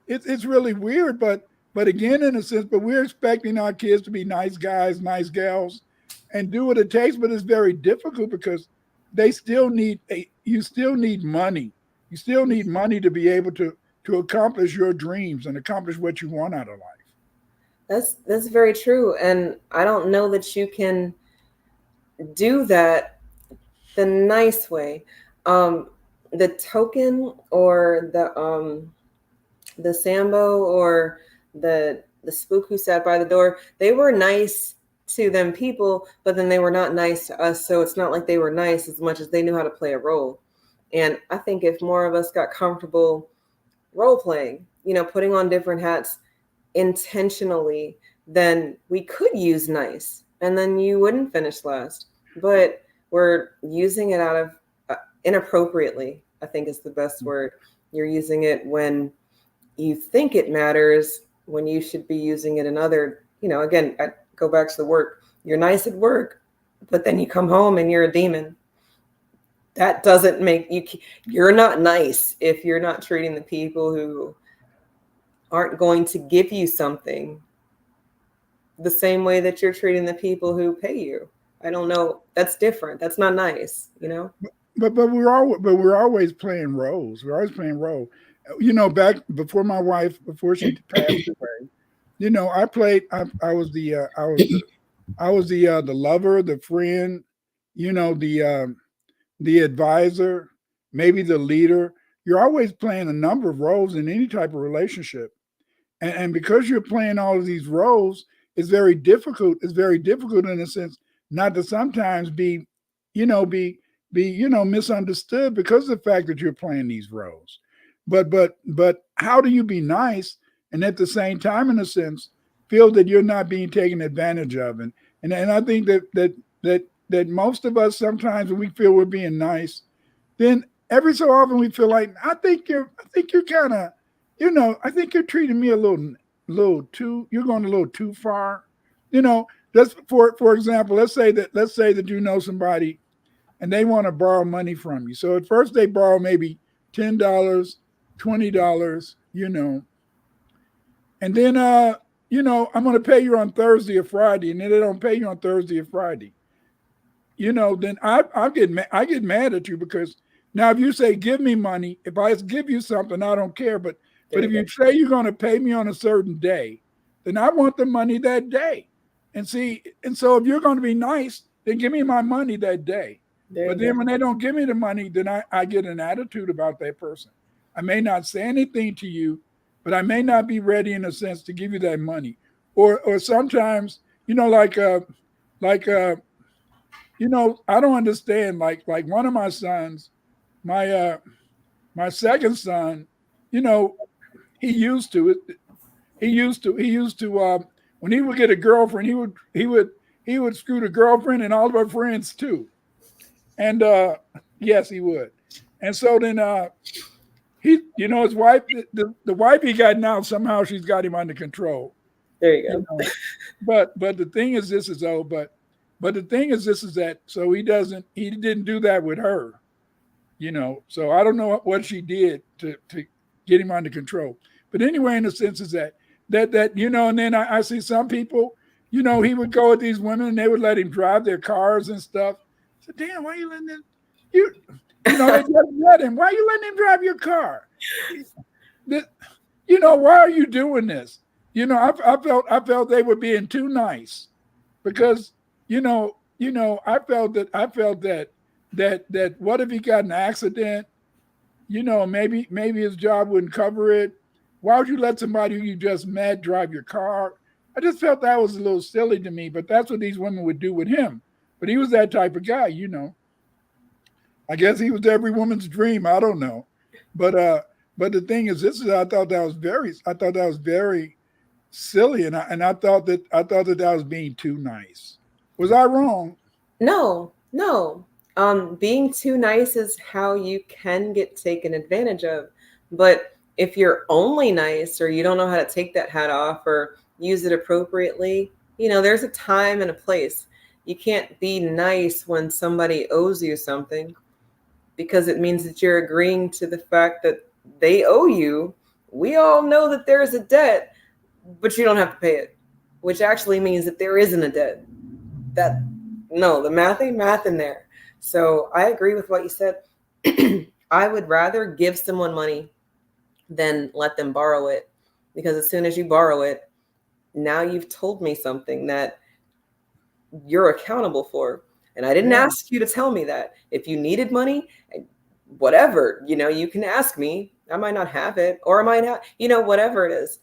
it's really weird, but again, in a sense, but we're expecting our kids to be nice guys, nice gals, and do what it takes. But it's very difficult because you still need money. You still need money to be able to accomplish your dreams and accomplish what you want out of life. That's very true. And I don't know that you can do that the nice way. The token or the Sambo or the spook who sat by the door, they were nice to them people, but then they were not nice to us. So it's not like they were nice as much as they knew how to play a role. And I think if more of us got comfortable role playing, putting on different hats intentionally, then we could use nice and then you wouldn't finish last. But we're using it out of inappropriately, I think is the best word. You're using it when you think it matters, when you should be using it in other, again, I go back to the work. You're nice at work, but then you come home and you're a demon. That doesn't make you're not nice if you're not treating the people who aren't going to give you something the same way that you're treating the people who pay you. I don't know. That's different. That's not nice, But we're always playing roles. We're always playing role. Back before my wife, before she passed away, I was the lover, the friend, the advisor, maybe the leader. You're always playing a number of roles in any type of relationship. And because you're playing all of these roles, it's very difficult. It's very difficult in a sense not to sometimes be misunderstood because of the fact that you're playing these roles. But how do you be nice and at the same time, in a sense, feel that you're not being taken advantage of? And I think that most of us sometimes when we feel we're being nice, then every so often we feel like I think you're kind of, I think you're treating me a little too. You're going a little too far. Just for example, let's say that somebody and they want to borrow money from you. So at first they borrow maybe $10, $20, and then I'm going to pay you on Thursday or Friday, and then they don't pay you on Thursday or Friday. Then I get mad at you because Now, if you say, give me money, if I give you something, I don't care. But There if you you say you're going to pay me on a certain day, then I want the money that day. And see, and so if you're going to be nice, then give me my money that day. There But you then go. when they don't give me the money, then I get an attitude about that person. I may not say anything to you, but I may not be ready in a sense to give you that money. Or sometimes, I don't understand. Like one of my sons, my second son, you know, he used to when he would get a girlfriend, he would screw the girlfriend and all of her friends too. And yes, he would. And so then his wife, the wife he got now, somehow she's got him under control. There you go. You know? But the thing is this is but the thing is this is that so he didn't do that with her. So I don't know what she did to get him under control. But anyway, in the sense is that and then I see some people, he would go with these women and they would let him drive their cars and stuff. I said, damn, why are you letting them? They just let him. Why are you letting him drive your car? Why are you doing this? I felt they were being too nice because, I felt that what if he got an accident? Maybe his job wouldn't cover it. Why would you let somebody who you just met drive your car? I just felt that was a little silly to me, but that's what these women would do with him. But he was that type of guy, I guess he was every woman's dream. I don't know. But the thing is, I thought that was very silly. And I thought that was being too nice. Was I wrong? No. Being too nice is how you can get taken advantage of. But if you're only nice or you don't know how to take that hat off or use it appropriately, there's a time and a place. You can't be nice when somebody owes you something because it means that you're agreeing to the fact that they owe you. We all know that there is a debt, but you don't have to pay it, which actually means that there isn't a debt. The math ain't math in there. So I agree with what you said. I would rather give someone money than let them borrow it, because as soon as you borrow it, now you've told me something that you're accountable for. And I didn't ask you to tell me that. If you needed money, whatever, you can ask me. I might not have it, or I might not, whatever it is.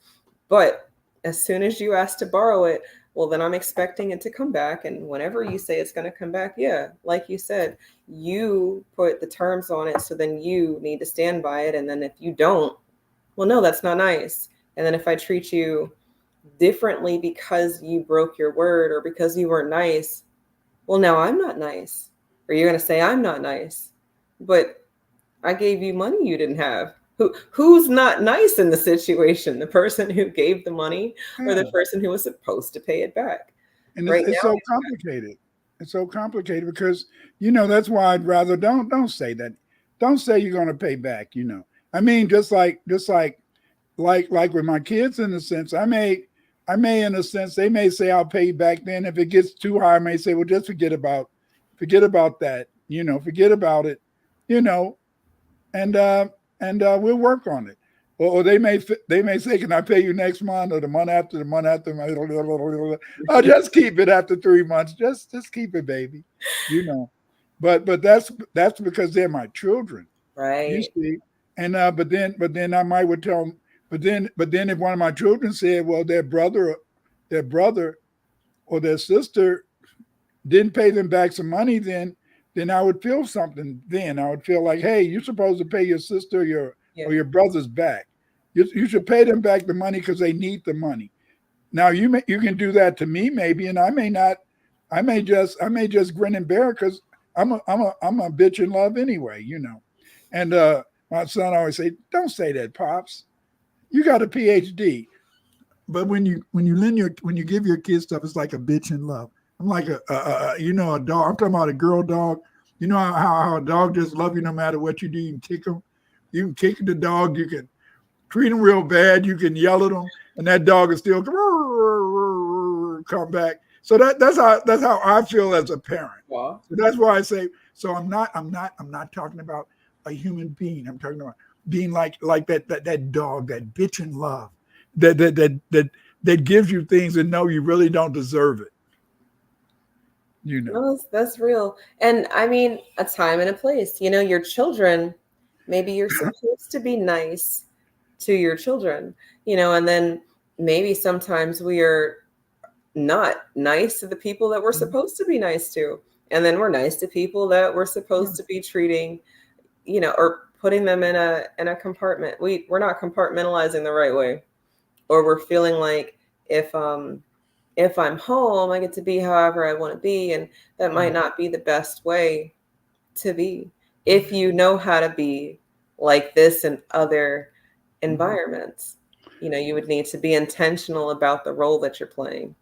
But as soon as you ask to borrow it, well, then I'm expecting it to come back. And whenever you say it's going to come back, like you said, you put the terms on it. So then you need to stand by it. And then if you don't, well, no, that's not nice. And then if I treat you differently because you broke your word or because you weren't nice, well, now I'm not nice. Or you're going to say I'm not nice. But I gave you money you didn't have. Who's not nice in the situation? The person who gave the money or the person who was supposed to pay it back? And it's so complicated. It's so complicated because, that's why I'd rather don't say that. Don't say you're going to pay back, I mean, just like with my kids, in a sense, I may, in a sense, they may say I'll pay you back then. If it gets too high, I may say, well, just forget about that, forget about it, and we'll work on it. Or they may say, can I pay you next month or the month after? I'll just keep it after 3 months. Just keep it, baby. But that's because they're my children, right? You see, and but then I might would tell them. But then if one of my children said, well, their brother or their sister didn't pay them back some money, then I would feel something. Then I would feel like, hey, you're supposed to pay your sister or your brothers back. You should pay them back the money because they need the money. Now you can do that to me maybe, and I may not. I may just grin and bear because I'm a bitch in love anyway, And my son always say, "Don't say that, pops. You got a PhD." But when you give your kids stuff, it's like a bitch in love. I'm like a dog. I'm talking about a girl dog. You know how a dog just love you no matter what you do. You can kick them. You can kick the dog. You can treat them real bad. You can yell at them, and that dog is still come back. So that's how I feel as a parent. Wow. So that's why I say. So I'm not talking about a human being. I'm talking about being like that dog, that bitch in love, that gives you things and know you really don't deserve it. You know. No, that's real. And I mean, a time and a place. Your children, maybe you're supposed to be nice to your children, and then maybe sometimes we are not nice to the people that we're supposed to be nice to. And then we're nice to people that we're supposed to be treating, or putting them in a compartment. We're not compartmentalizing the right way. Or we're feeling like if I'm home, I get to be however I want to be. And that might not be the best way to be. If you know how to be like this in other environments, you would need to be intentional about the role that you're playing.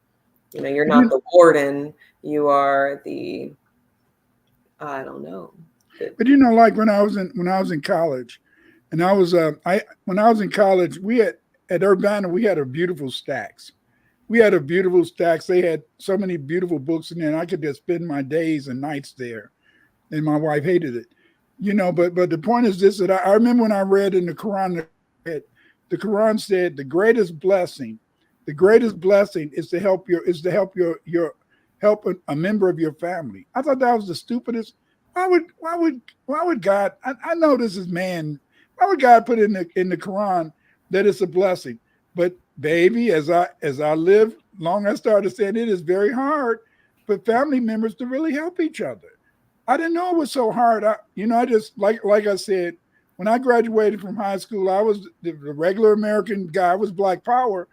You're not the warden, you are the, I don't know. But like when I was in college, and when I was in college, we had at Urbana, we had a beautiful stacks. We had a beautiful stacks. They had so many beautiful books in there, and I could just spend my days and nights there. And my wife hated it, But the point is this: that I remember when I read in the Quran, the Quran said the greatest blessing is to help a member of your family. I thought that was the stupidest. Why would God? I know this is man. Why would God put in the Quran that it's a blessing? But baby, as I live long, I started saying it is very hard for family members to really help each other. I didn't know it was so hard. I just like I said, when I graduated from high school, I was the regular American guy. I was Black Power,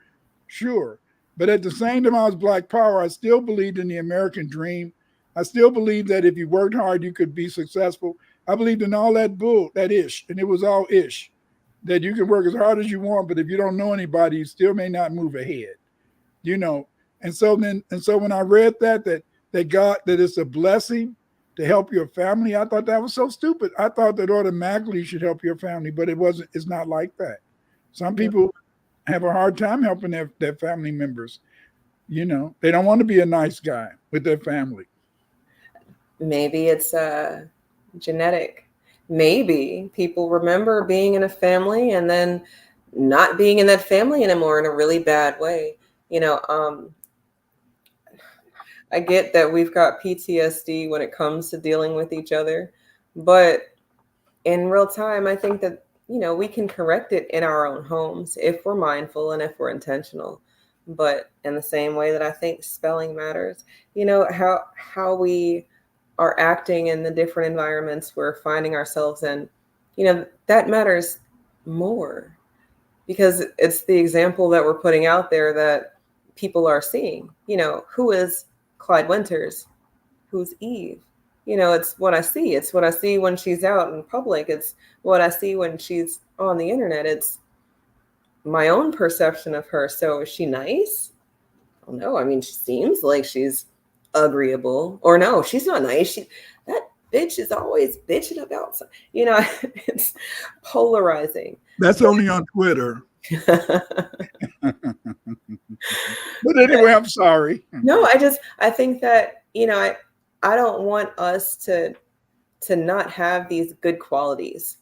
sure. But at the same time I was Black Power, I still believed in the American dream. I still believed that if you worked hard, you could be successful. I believed in all that ish, and it was all ish, that you can work as hard as you want, but if you don't know anybody, you still may not move ahead, And so when I read that God, that it's a blessing to help your family, I thought that was so stupid. I thought that automatically you should help your family, but it's not like that. Some people have a hard time helping their family members. They don't want to be a nice guy with their family. Maybe it's genetic. Maybe people remember being in a family and then not being in that family anymore in a really bad way. I get that we've got PTSD when it comes to dealing with each other, but in real time, I think that, we can correct it in our own homes if we're mindful and if we're intentional. But in the same way that I think spelling matters, how we are acting in the different environments we're finding ourselves in, that matters more, because it's the example that we're putting out there that people are seeing. Who is Clyde Winters? Who's Eve? It's what I see. It's what I see when she's out in public. It's what I see when she's on the internet. It's my own perception of her. So is she nice? Oh no, I mean, she seems like she's agreeable. Or no, she's not nice. That bitch is always bitching about something. It's polarizing. That's only on Twitter. But anyway, I'm sorry. No, I think that, I don't want us to not have these good qualities.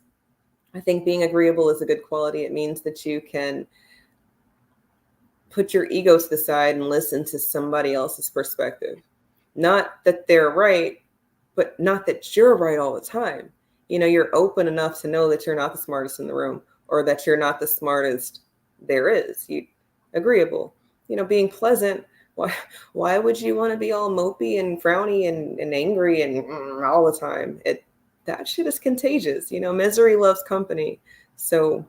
I think being agreeable is a good quality. It means that you can put your ego to the side and listen to somebody else's perspective. Not that they're right, but not that you're right all the time. You're open enough to know that you're not the smartest in the room, or that you're not the smartest there is. You agreeable, being pleasant. Why would you want to be all mopey and frowny and angry and all the time? That shit is contagious. Misery loves company. So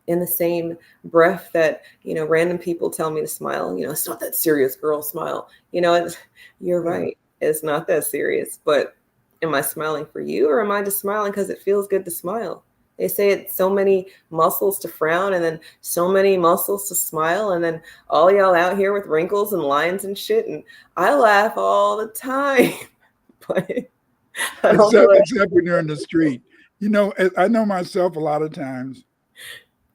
in the same breath that, random people tell me to smile, it's not that serious, girl, smile. You're right. It's not that serious. But am I smiling for you, or am I just smiling because it feels good to smile? They say it's so many muscles to frown and then so many muscles to smile. And then all y'all out here with wrinkles and lines and shit. And I laugh all the time. But except when you're in the street. I know myself a lot of times.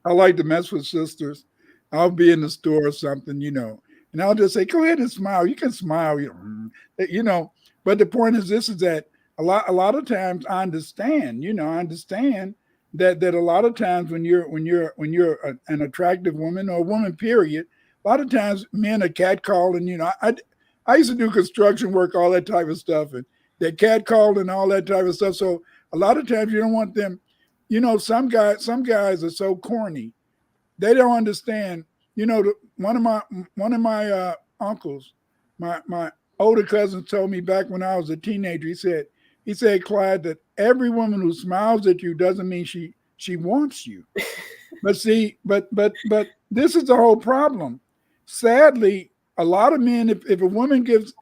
I like to mess with sisters. I'll be in the store or something, and I'll just say, go ahead and smile. You can smile, But the point is this, is that a lot of times I understand, I understand that a lot of times when you're an attractive woman or a woman, period, a lot of times men are catcalling. I used to do construction work, all that type of stuff, and they're catcalled and all that type of stuff. So a lot of times you don't want them. Some guys are so corny. They don't understand. One of my uncles, my older cousin, told me back when I was a teenager. He said, Clyde, that every woman who smiles at you doesn't mean she wants you. But see, but this is the whole problem. Sadly, a lot of men, if a woman gives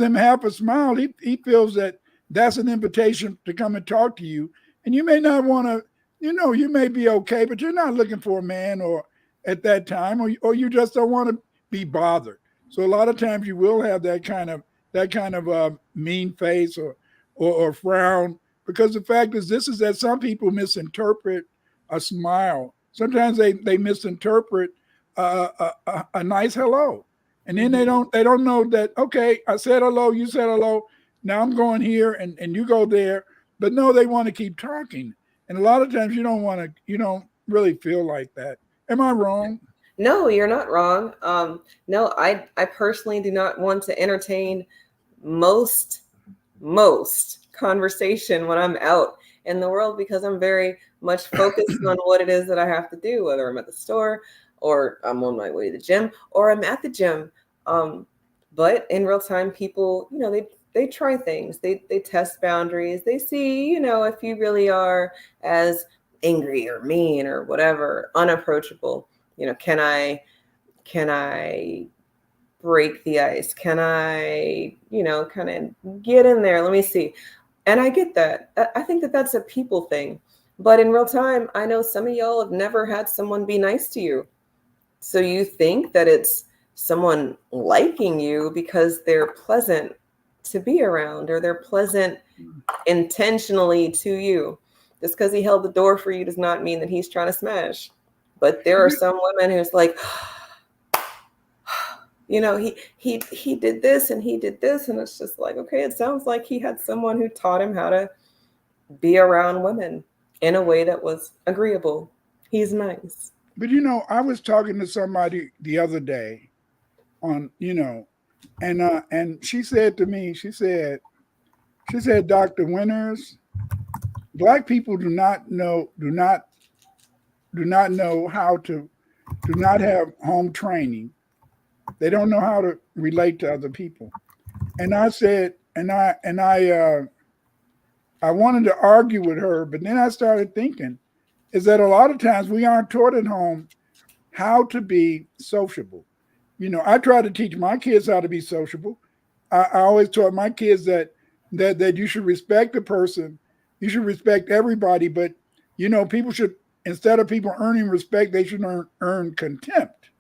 him half a smile, he feels that that's an invitation to come and talk to you. And you may not want to, you may be okay, but you're not looking for a man or at that time, or you just don't want to be bothered. So a lot of times you will have that kind of mean face or frown, because the fact is that some people misinterpret a smile. Sometimes they misinterpret a nice hello, and then they don't know that, okay, I said hello, you said hello, now I'm going here and you go there, but no, they want to keep talking, and a lot of times you don't really feel like that. Am I wrong? No, you're not wrong. No, I personally do not want to entertain most conversation when I'm out in the world, because I'm very much focused on what it is that I have to do, whether I'm at the store or I'm on my way to the gym or I'm at the gym. But in real time, people, they try things, they test boundaries, they see, if you really are as angry or mean or whatever, unapproachable, can I break the ice? Can I, kind of get in there? Let me see. And I get that. I think that that's a people thing. But in real time, I know some of y'all have never had someone be nice to you. So you think that it's someone liking you because they're pleasant to be around, or they're pleasant intentionally to you. Just because he held the door for you does not mean that he's trying to smash. But there are some women who's like, he did this and he did this. And it's just like, okay, it sounds like he had someone who taught him how to be around women in a way that was agreeable. He's nice. But, I was talking to somebody the other day on, and she said to me, she said, Dr. Winters, Black people do not know how to, do not have home training. They don't know how to relate to other people. And I said, I wanted to argue with her, but then I started thinking is that a lot of times we aren't taught at home how to be sociable. I try to teach my kids how to be sociable. I always taught my kids that you should respect the person, you should respect everybody, but people should, instead of people earning respect, they should earn contempt.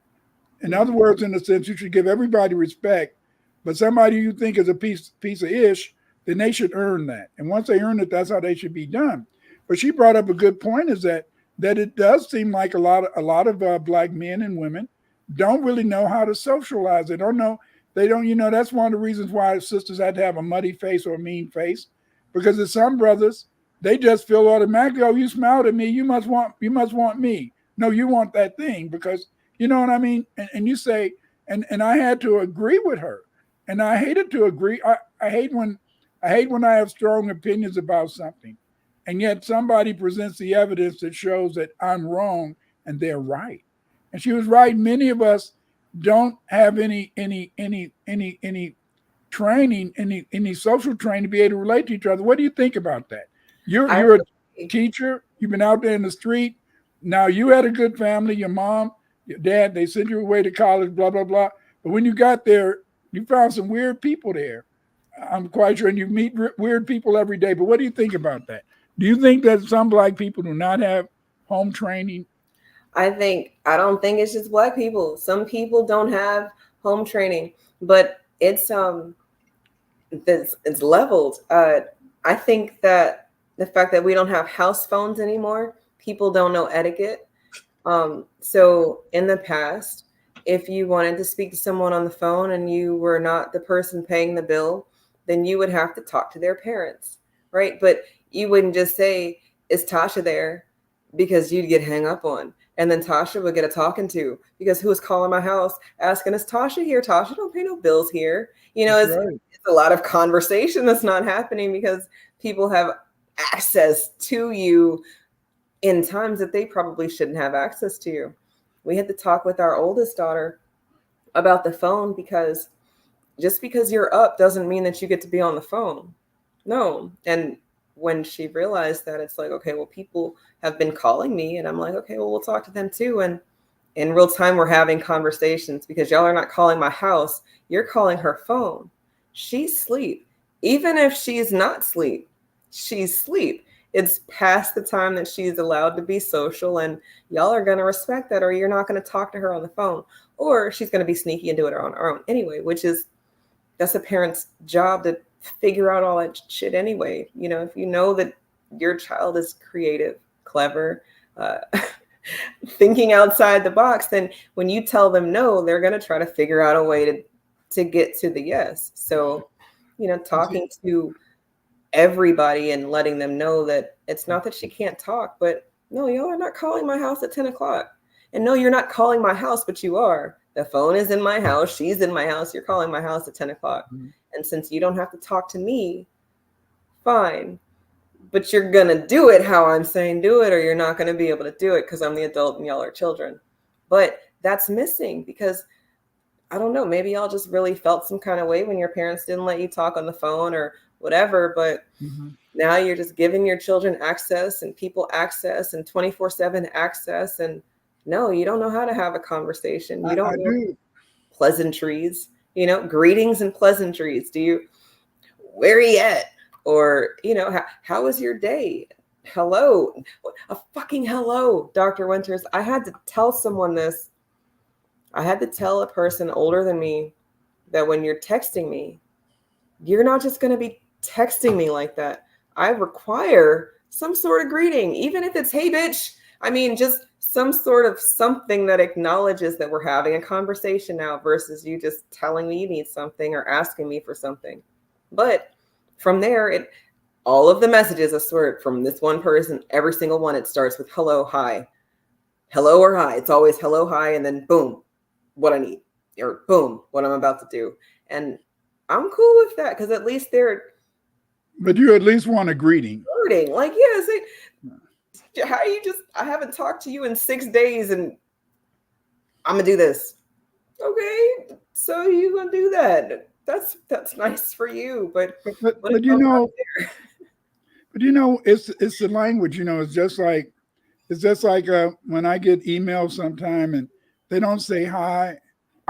In other words, in a sense, you should give everybody respect, but somebody you think is a piece of ish, then they should earn that. And once they earn it, that's how they should be done. But she brought up a good point, is that it does seem like a lot of Black men and women don't really know how to socialize. They don't know. That's one of the reasons why sisters had to have a muddy face or a mean face, because there's some brothers, they just feel automatically, oh, you smiled at me, you must want me. No, you want that thing, because you know what I mean? And you say, and I had to agree with her. And I hated to agree. I hate when I have strong opinions about something, and yet somebody presents the evidence that shows that I'm wrong and they're right. And she was right. Many of us don't have any training, any social training to be able to relate to each other. What do you think about that? You're a teacher. You've been out there in the street. Now you had a good family. Your mom, your dad, they sent you away to college, blah, blah, blah. But when you got there, you found some weird people there. I'm quite sure, and you meet weird people every day. But what do you think about that? Do you think that some Black people do not have home training? I don't think it's just Black people. Some people don't have home training, but it's leveled. I think that the fact that we don't have house phones anymore, people don't know etiquette. So in the past, if you wanted to speak to someone on the phone and you were not the person paying the bill, then you would have to talk to their parents. right? But you wouldn't just say, is Tasha there? Because you'd get hung up on. And then Tasha would get a talking to because who was calling my house asking, is Tasha here? Tasha don't pay no bills here. You know, That's right. it's a lot of conversation that's not happening because people have access to you in times that they probably shouldn't have access to you. We had to talk with our oldest daughter about the phone because just because you're up doesn't mean that you get to be on the phone. No. And when she realized that, it's like, okay, well, people have been calling me, and I'm like, okay, well, we'll talk to them too. And in real time, we're having conversations because y'all are not calling my house. You're calling her phone. She's asleep. Even if she's not asleep, she's asleep. It's past the time that she's allowed to be social, and y'all are going to respect that, or you're not going to talk to her on the phone, or she's going to be sneaky and do it on her own anyway, which is, that's a parent's job to figure out all that shit anyway. You know, if you know that your child is creative, clever, thinking outside the box, then when you tell them no, they're going to try to figure out a way to get to the yes. So, you know, talking to everybody and letting them know that it's not that she can't talk, but no, y'all are not calling my house at 10 o'clock. And no, you're not calling my house, but you are. The phone is in my house. She's in my house. You're calling my house at 10 o'clock. Mm-hmm. And since you don't have to talk to me, fine. But you're going to do it how I'm saying do it, or you're not going to be able to do it because I'm the adult and y'all are children. But that's missing because, I don't know, maybe y'all just really felt some kind of way when your parents didn't let you talk on the phone or whatever. But now you're just giving your children access and people access and 24/7 access. And no, you don't know how to have a conversation. You don't know pleasantries, you know, greetings and pleasantries. Where are you at? Or, you know, how was your day? Hello, a fucking hello, Dr. Winters. I had to tell someone this. I had to tell a person older than me that when you're texting me, you're not just going to be texting me like that. I require some sort of greeting, even if it's, hey, bitch. I mean, just some sort of something that acknowledges that we're having a conversation now versus you just telling me you need something or asking me for something. But from there, all of the messages, I swear, from this one person, every single one, it starts with hello, hi, hello or hi. It's always hello, hi, and then boom, what I need, or boom, what I'm about to do. And I'm cool with that because at least they're. But you at least want a greeting. Like, yeah, say, how you just, I haven't talked to you in 6 days and I'm going to do this. Okay, so you're going to do that. That's nice for you. But you know, but you know, it's the language, you know, it's just like when I get emails sometime and they don't say hi,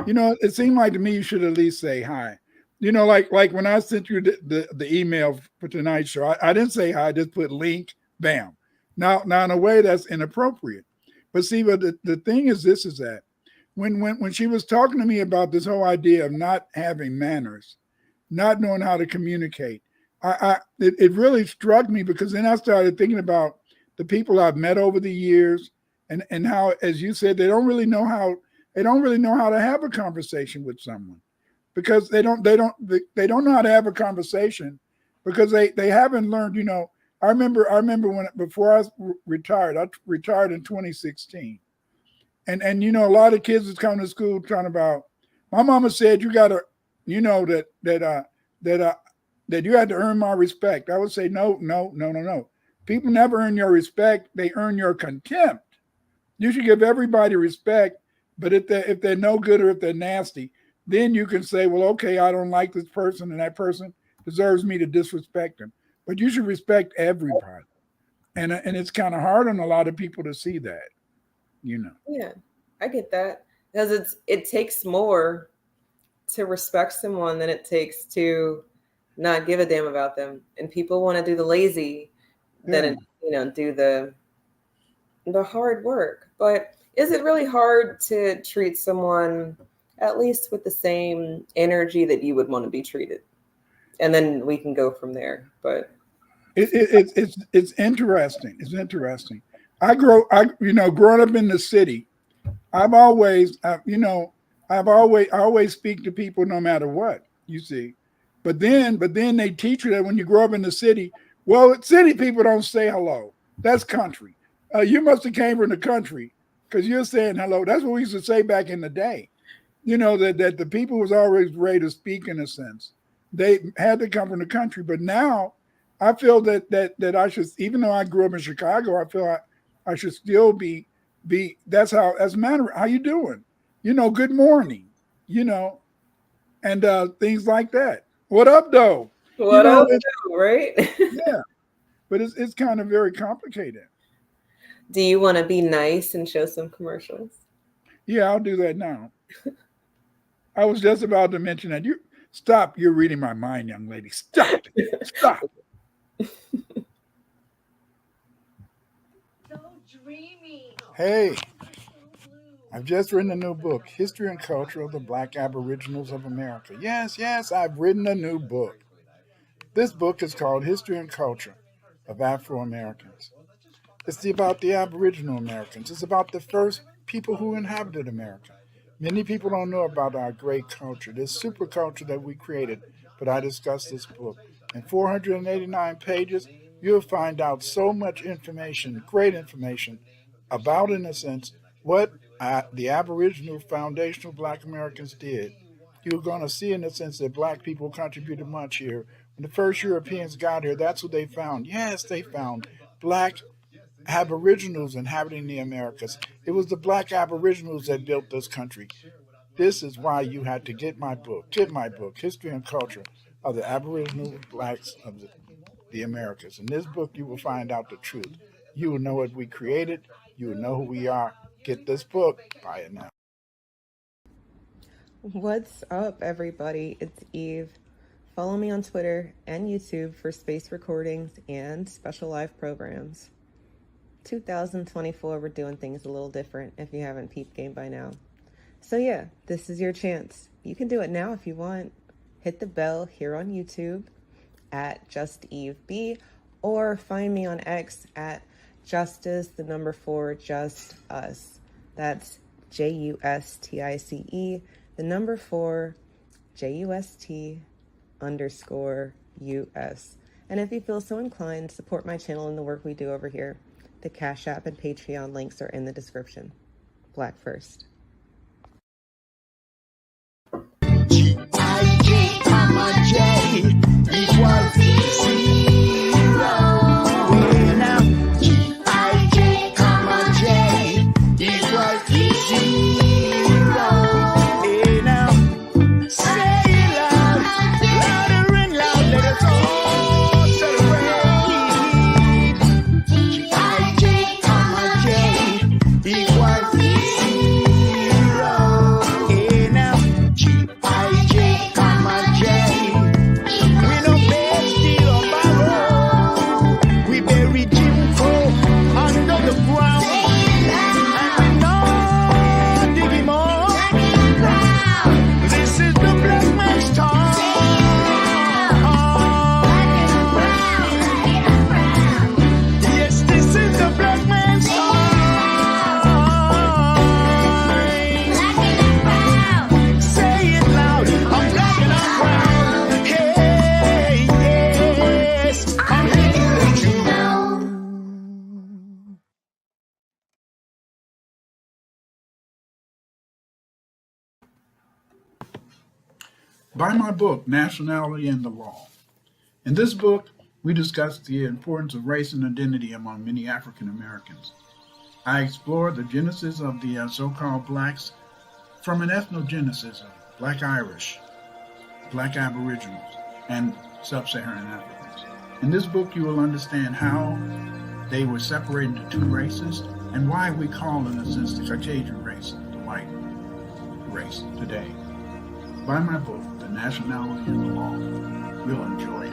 you know, it seemed like to me you should at least say hi. You know, like when I sent you the email for tonight's show, I didn't say hi, I just put link, bam. Now in a way that's inappropriate. But see, but the thing is that when she was talking to me about this whole idea of not having manners, not knowing how to communicate, it really struck me because then I started thinking about the people I've met over the years and how, as you said, they don't really know how to have a conversation with someone. Because they don't know how to have a conversation because they haven't learned, you know. I remember before I retired in 2016. And you know, a lot of kids was coming to school talking about, my mama said you gotta, you know, that you had to earn my respect. I would say no. People never earn your respect, they earn your contempt. You should give everybody respect, but if they're no good or if they're nasty, then you can say, well, okay, I don't like this person and that person deserves me to disrespect him. But you should respect everybody. And it's kind of hard on a lot of people to see that, you know. Yeah, I get that. Because it takes more to respect someone than it takes to not give a damn about them. And people want to do the lazy than, you know, do the hard work. But is it really hard to treat someone at least with the same energy that you would want to be treated? And then we can go from there. But it's interesting. It's interesting. Growing up in the city, I always speak to people no matter what, you see. But then they teach you that when you grow up in the city, Well, city people don't say hello. That's country. You must have came from the country because you're saying hello. That's what we used to say back in the day. You know, that the people was always ready to speak in a sense. They had to come from the country. But now I feel that I should, even though I grew up in Chicago, I feel I should still be that's a matter. How you doing? You know, good morning, you know, and things like that. What up, though? What up, right? Yeah, but it's kind of very complicated. Do you want to be nice and show some commercials? Yeah, I'll do that now. I was just about to mention that. Stop. You're reading my mind, young lady. Stop. Stop. So dreamy. Hey, I've just written a new book, History and Culture of the Black Aboriginals of America. Yes, I've written a new book. This book is called History and Culture of Afro-Americans. It's about the Aboriginal Americans. It's about the first people who inhabited America. Many people don't know about our great culture, this super culture that we created, but I discussed this book. In 489 pages, you'll find out so much information, great information, about, in a sense, what the Aboriginal foundational Black Americans did. You're going to see, in a sense, that Black people contributed much here. When the first Europeans got here, that's what they found. Yes, they found Black Aboriginals inhabiting the Americas. It was the Black Aboriginals that built this country. This is why you had to get my book, History and Culture of the Aboriginal Blacks of the Americas. In this book, you will find out the truth. You will know what we created. You will know who we are. Get this book. Buy it now. What's up, everybody? It's Eve. Follow me on Twitter and YouTube for space recordings and special live programs. 2024, we're doing things a little different if you haven't peeped game by now. So yeah, this is your chance. You can do it now if you want. Hit the bell here on YouTube at JustEveB, or find me on X at Justice4 Us. That's JUSTICE 4 JUST_US. And if you feel so inclined, support my channel and the work we do over here. The Cash App and Patreon links are in the description. Black first. Buy my book, Nationality and the Law. In this book, we discuss the importance of race and identity among many African Americans. I explore the genesis of the so-called blacks from an ethnogenesis of Black Irish, Black Aboriginals, and Sub-Saharan Africans. In this book, you will understand how they were separated into two races and why we call, in a sense, the Caucasian race the white race today. Buy my book, The Nationality and the Law. You'll enjoy it.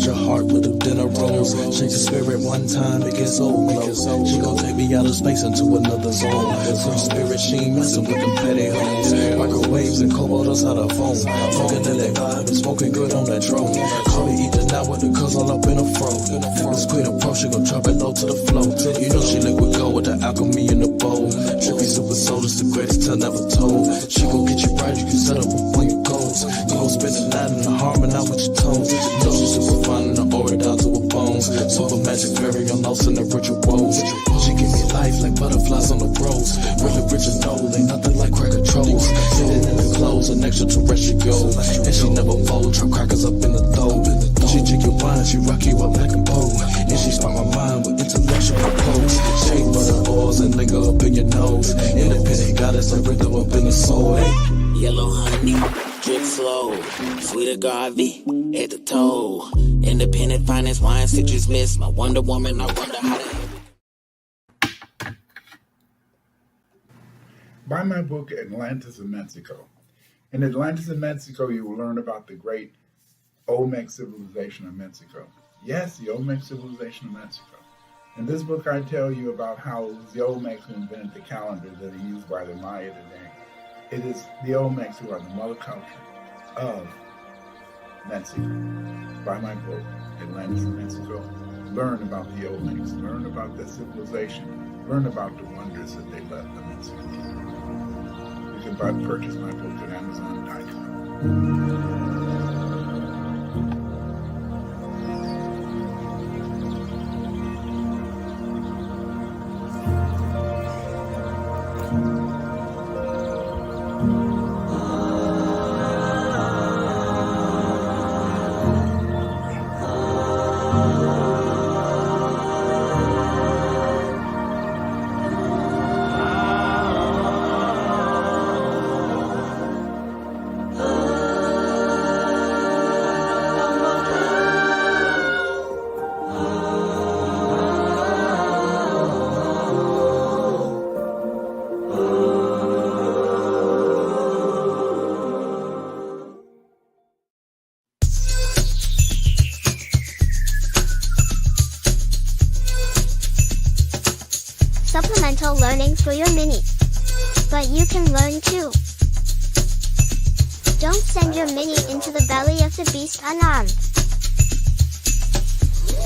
touch her heart with a dinner rose. Shake the spirit one time, it gets old glow. She gon' take me out of space into another zone. Free spirit, she ain't messing with them petty hoes. Microwaves and cobalt inside her phone. Smoking in that vibe and smoking good on that drone. Call me eating out with the cuz all up in a fro. This queen approach, she gon' drop it low to the flow. You know she liquid gold with the alchemy in the bowl. Trippy super soul is the greatest tale never told. She gon' get you right, you can set up on your goals. You gon' spend the night in the harmony with your toes. You know she's super fine and the aura down to her bones. Super magic fairy, I'm lost in the rituals. She give me life like butterflies on the rose. Really rich and old, ain't nothing like cracker trolls. Sitting in the clothes, an extraterrestrial. And she never folds, her crackers up in the throat. She drink your wine, she rock you up like a pole. And she spark my mind with intellectual pose. Shake butter oils and linger up in your nose. Independent goddess, like rhythm up in the soul. Yellow honey, drip slow. Sweet agave, head to toe. Independent finance, wine, citrus mist. My Wonder Woman, I wonder how to. Buy my book, Atlantis in Mexico. In Atlantis in Mexico, you will learn about the great Olmec civilization of Mexico. Yes, the Olmec civilization of Mexico. In this book, I tell you about how it was the Olmecs who invented the calendar that are used by the Maya today. It is the Olmecs who are the mother culture of Mexico. Buy my book, Atlantis in Mexico. Learn about the Olmecs. Learn about their civilization. Learn about the wonders that they left the Mexico. You can purchase my book at Amazon.com. Supplemental learning for your mini. But you can learn too. Don't send your mini into the belly of the beast unarmed.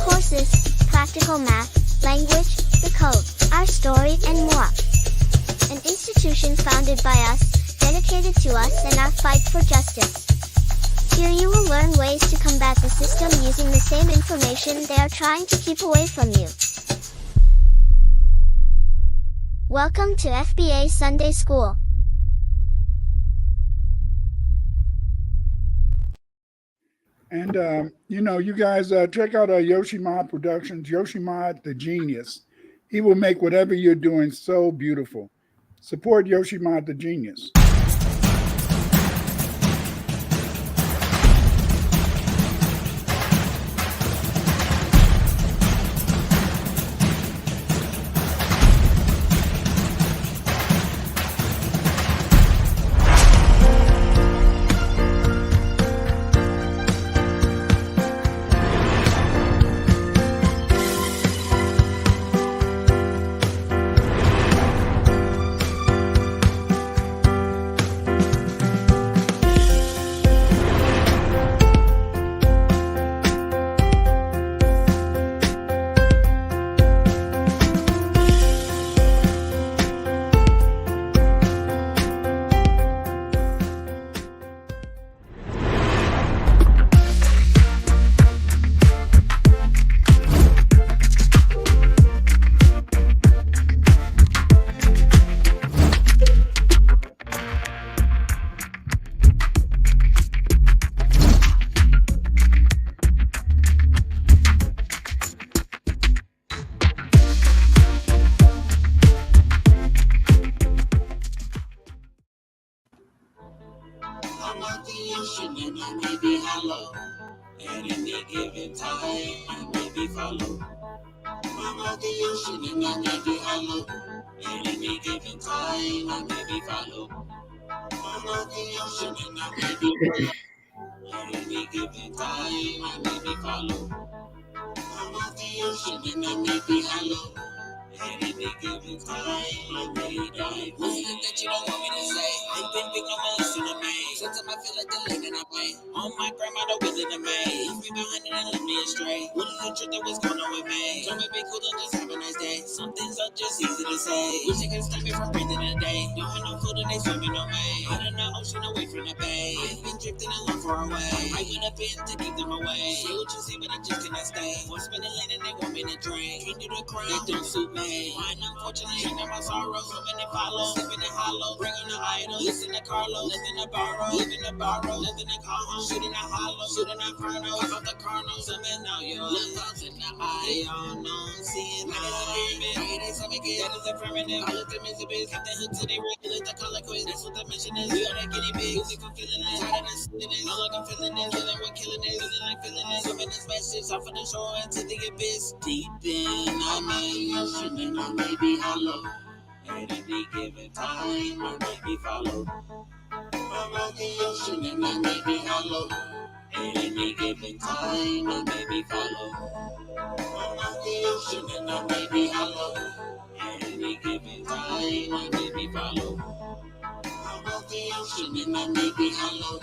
Courses, practical math, language, the code, our story and more. An institution founded by us, dedicated to us and our fight for justice. Here you will learn ways to combat the system using the same information they are trying to keep away from you. Welcome to FBA Sunday School. And, you guys check out Yoshimod Productions, Yoshimod the Genius. He will make whatever you're doing so beautiful. Support Yoshimod the Genius. given time, I may be follow. I'm off the ocean and I may be hollow. At any given time, I may die. What's it that you don't want me to say? Ain't been big, no more listen to me. Sometimes I feel like the late in the way. On my grandmother was in the May. Left me behind and left me astray. What is the truth that was going on with me? Tell me be cool and just have a nice day. Some things are just easy to say. Wish they could stop me from breathing a day. Don't have no food and they swimming on me. Out in the ocean away from the bay. I've been drifting along far away. I went up in to keep them away. Say what you say, but I just cannot stay. Won't spend a lane and they want me to drain. Can't do the crime, that don't suit me. Mine unfortunately, check out my sorrow. So many follow, slipping and hollow. Bring on the idol, listen to Carlo. Living to borrow, living to borrow. Living to call home, shooting a hollow. Shooting a inferno, about the carnal. Something now you look out in the eye. All know I'm seeing. That is a pyramid. Hey, they saw me get. That is affirmative. I looked at me, the biz. Got the hook to the regular. The color quiz. That's what the mission is. We are that guinea pig. Music, I'm feeling it. Tired of sitting it. No longer feeling it. Feeling we're killing it. Feeling like feeling it. Swimming this message off of the shore into the abyss. Deep in, I'm in the ocean and I may be hollow. At any given time, I may be followed. I'm out the ocean and I may be hollow. At any given time, I may be followed. I'm out the ocean and I may be hollow. At any given time, I may be followed. I'm out the ocean and I may be hollow.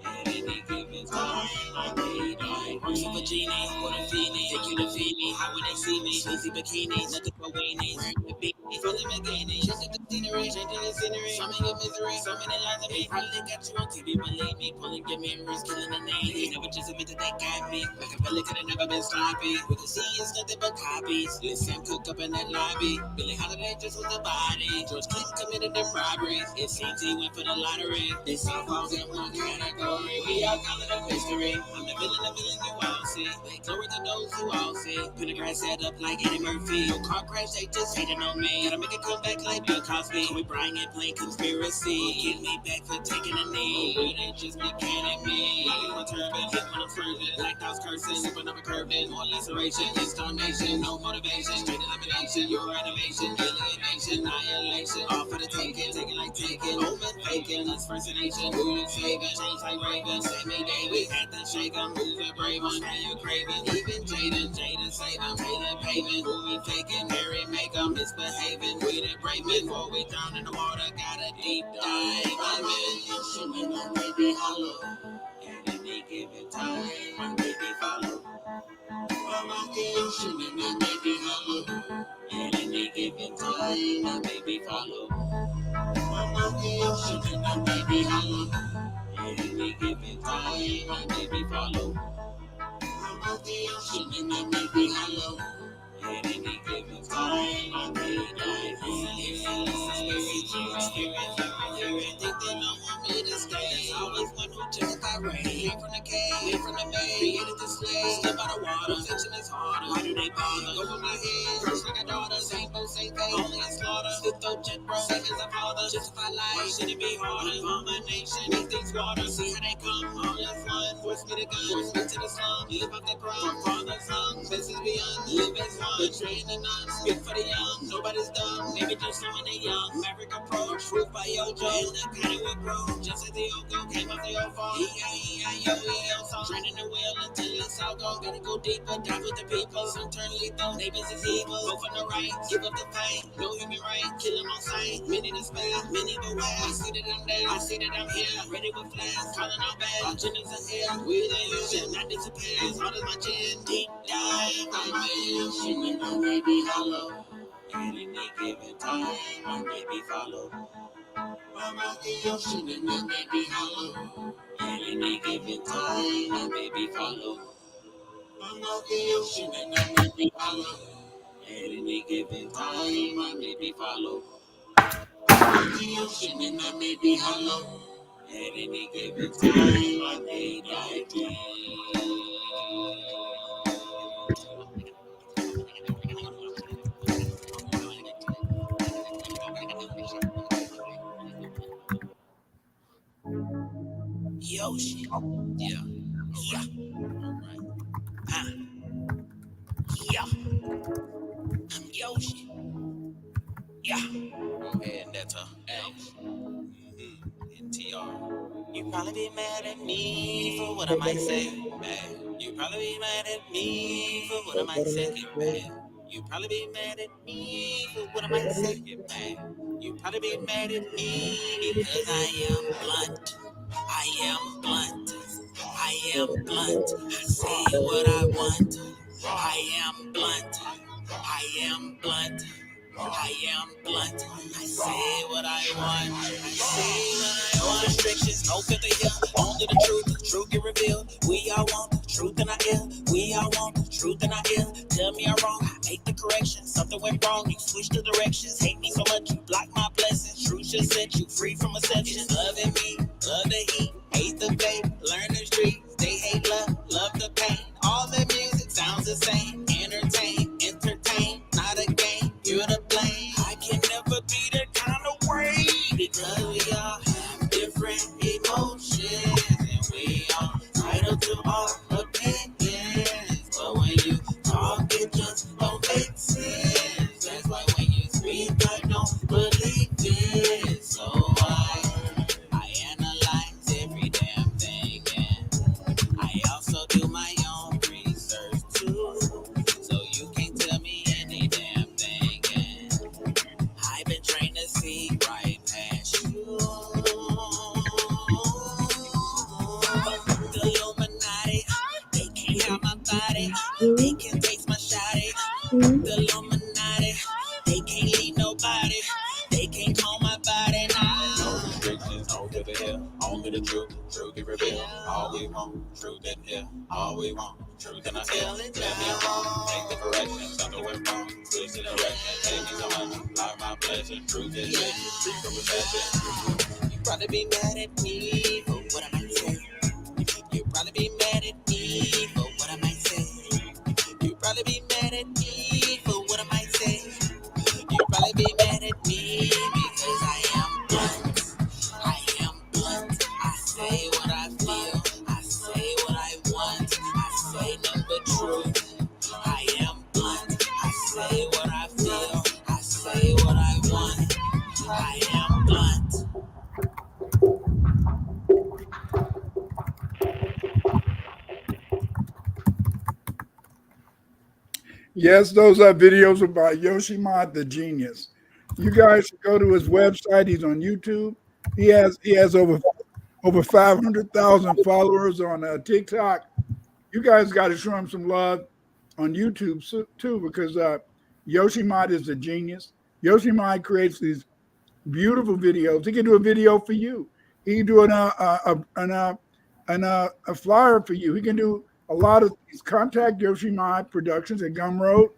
At any given time, I may die. I'm super genie, what a feeling. Take you to feed me, how would they see me? Sleazy bikinis, nothing but weenies. The beanie, for the beginning. Changing the scenery, changing the scenery. Some in your misery, some in the lies of me. Probably got you on TV, believe me. Pulling your memories, killing the name. They never just admit that they got me. Machiavelli could have never been sloppy. We can see it's nothing but copies. Listen, cook up in that lobby. Billie Holiday just was a body. George Clinton committed them robberies. It seems he went for the lottery. They see falls in one category. We all call it a mystery. I'm the villain you all see. They glory to those who all see. Pendergrass set up like Eddie Murphy. No car crash, they just hating on me. Gotta make a comeback like Bill Cosby. Kobe Bryant playing conspiracy. Get me back for taking a knee. But they just be kidding me. Locking my turban, hit when I'm swerving. Black house cursing, sipping up a curving. More laceration, installation, no motivation. Straight elimination, your animation, alienation, annihilation. All for the taking, taking like taking. Open faking, us personation. Moving saving, change like Raven. Say me David, had to shake 'em, moving brave on. Now you craving, even Jaden save 'em. Taylor paving, who we faking. Mary make 'em misbehaving. We the brave before we drown in the water. Got a deep dive. I'm in the ocean and I may be hollow. At any given time, I may be followed. I'm out the ocean and I may be hollow. At any given time, I may be followed. I'm out the ocean and I may be hollow. At any given time, I may be followed. I'm out the ocean and I may be hollow. At any given time, I may die. Think they don't want me to stay. There's always one who just got rain. Came from the cave, came from the bay. Created the slave, step out of water. Protection is harder. Why do they bother? Over my head, first like a daughter. Same boat, same fate, only in slaughter. Still throw jet bro, same as a father. Justify life, why should it be harder? For my nation, make things water. See how they come, all in one. Force me to go, force me to the slum. Live up the crime, father's hung. Faces beyond, live as one. Betraying the nuns, speak for the young. Nobody's dumb, maybe just someone they young. Maverick approach, proof by Yojo. And the kind of will grow, just as the Ogo came off the old fall. E-I-E-I-O-E-L song. Training the wheel until it's all gone. Gotta go deeper, dive with the people. Some turn lethal, neighbors is evil. Go from the right, give up the fight. No human right, kill them on sight. Many to spare, many beware. I see that I'm there, I see that I'm here. Ready with flash, calling all bad. Our genders are here, we the illusion, not disappear. As hard as my chin, deep dive. I'm an illusion and I may be hollow. At any given time, I may be followed. I'm out the ocean and I may be hollow. At any given time, I may be followed. I'm out the ocean and I may be hollow. At any given time, I may be followed. I'm out the ocean and I may be hollow. At any given time, I may die. Yoshi. Yeah. Yeah. Alright. Yeah. I'm Yoshi. Yeah. Go ahead, Netta. H. NTR. You probably be mad at me for what I might say, man. You probably be mad at me for what I might say, man. You probably be mad at me for what I might say, man. You probably be mad at me because I am blunt. I am blunt. I am blunt. I say what I want. I am blunt. I am blunt. I am blunt. I say what I want. I say what I want. No restrictions, no filter here. Only the truth. Truth get revealed. We all want the truth in our ear. We all want the truth in our ear. Tell me I'm wrong. I make the correction. Something went wrong. You switch the directions. Hate me so much. You block my blessings. Truth should set you free from exception. Loving me. Love the heat. Hate the fake. Learn the street. They hate love. Love the pain. All the music sounds the same. Entertain. Entertain. Not a game. You're to blame. I can never be that kind of way because we all have different emotions and we all entitled to our opinions. But when you talk, it just don't make sense. That's why when you speak, I don't believe it. So I analyze every damn thing and I also do my own research too. So you can't tell me any damn thing. And I've been trained to see right past you. The Illuminati, they can't have my body. They can taste my shotty. The Illuminati, they can't leave nobody. They can't call my body now. No restrictions, no filter here. Only the truth, truth get revealed. All we want, truth in here. All we want, truth in our ear. Let me wrong, take the correction. Something went wrong, switch the direction. Take me so much, like my pleasure. Truth is it, free from possession. You probably be mad at me for what I might say. You probably be mad at me for what I might say. You probably be mad at me for what I might say. You probably be mad at me because I am blunt. I am blunt. I say what I feel. I say what I want. I say nothing but truth. I am blunt. I say what I feel. I say what I want. I am blunt. Yes, those are videos about Yoshimod the Genius. You guys should go to his website. He's on YouTube. He has over 500,000 followers on TikTok. You guys got to show him some love on YouTube too, because Yoshimod is a genius. Yoshimod creates these beautiful videos. He can do a video for you. He can do a flyer for you. He can do a lot of things. Contact Yoshimod Productions at Gumroad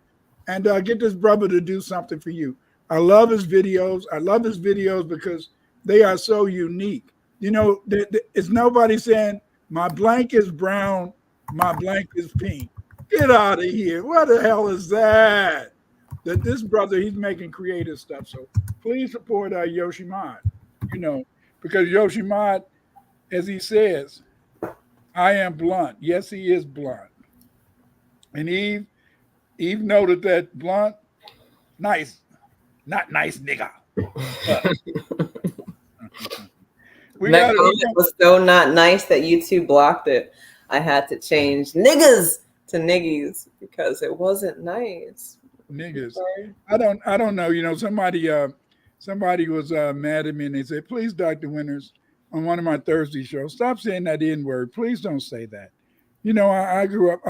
and get this brother to do something for you. I love his videos. I love his videos because they are so unique. You know, it's nobody saying my blank is brown, my blank is pink. Get out of here. What the hell is that? That this brother, he's making creative stuff. So please support Yoshimod, you know, because Yoshimod, as he says, I am blunt. Yes, he is blunt. And Eve noted that blunt, nice, not nice nigga. That comment was so not nice that YouTube blocked it. I had to change niggas to niggies because it wasn't nice. Niggas. I don't know. You know, somebody was mad at me and they said, please, Dr. Winters, on one of my Thursday shows, stop saying that N-word. Please don't say that. You know, I grew up,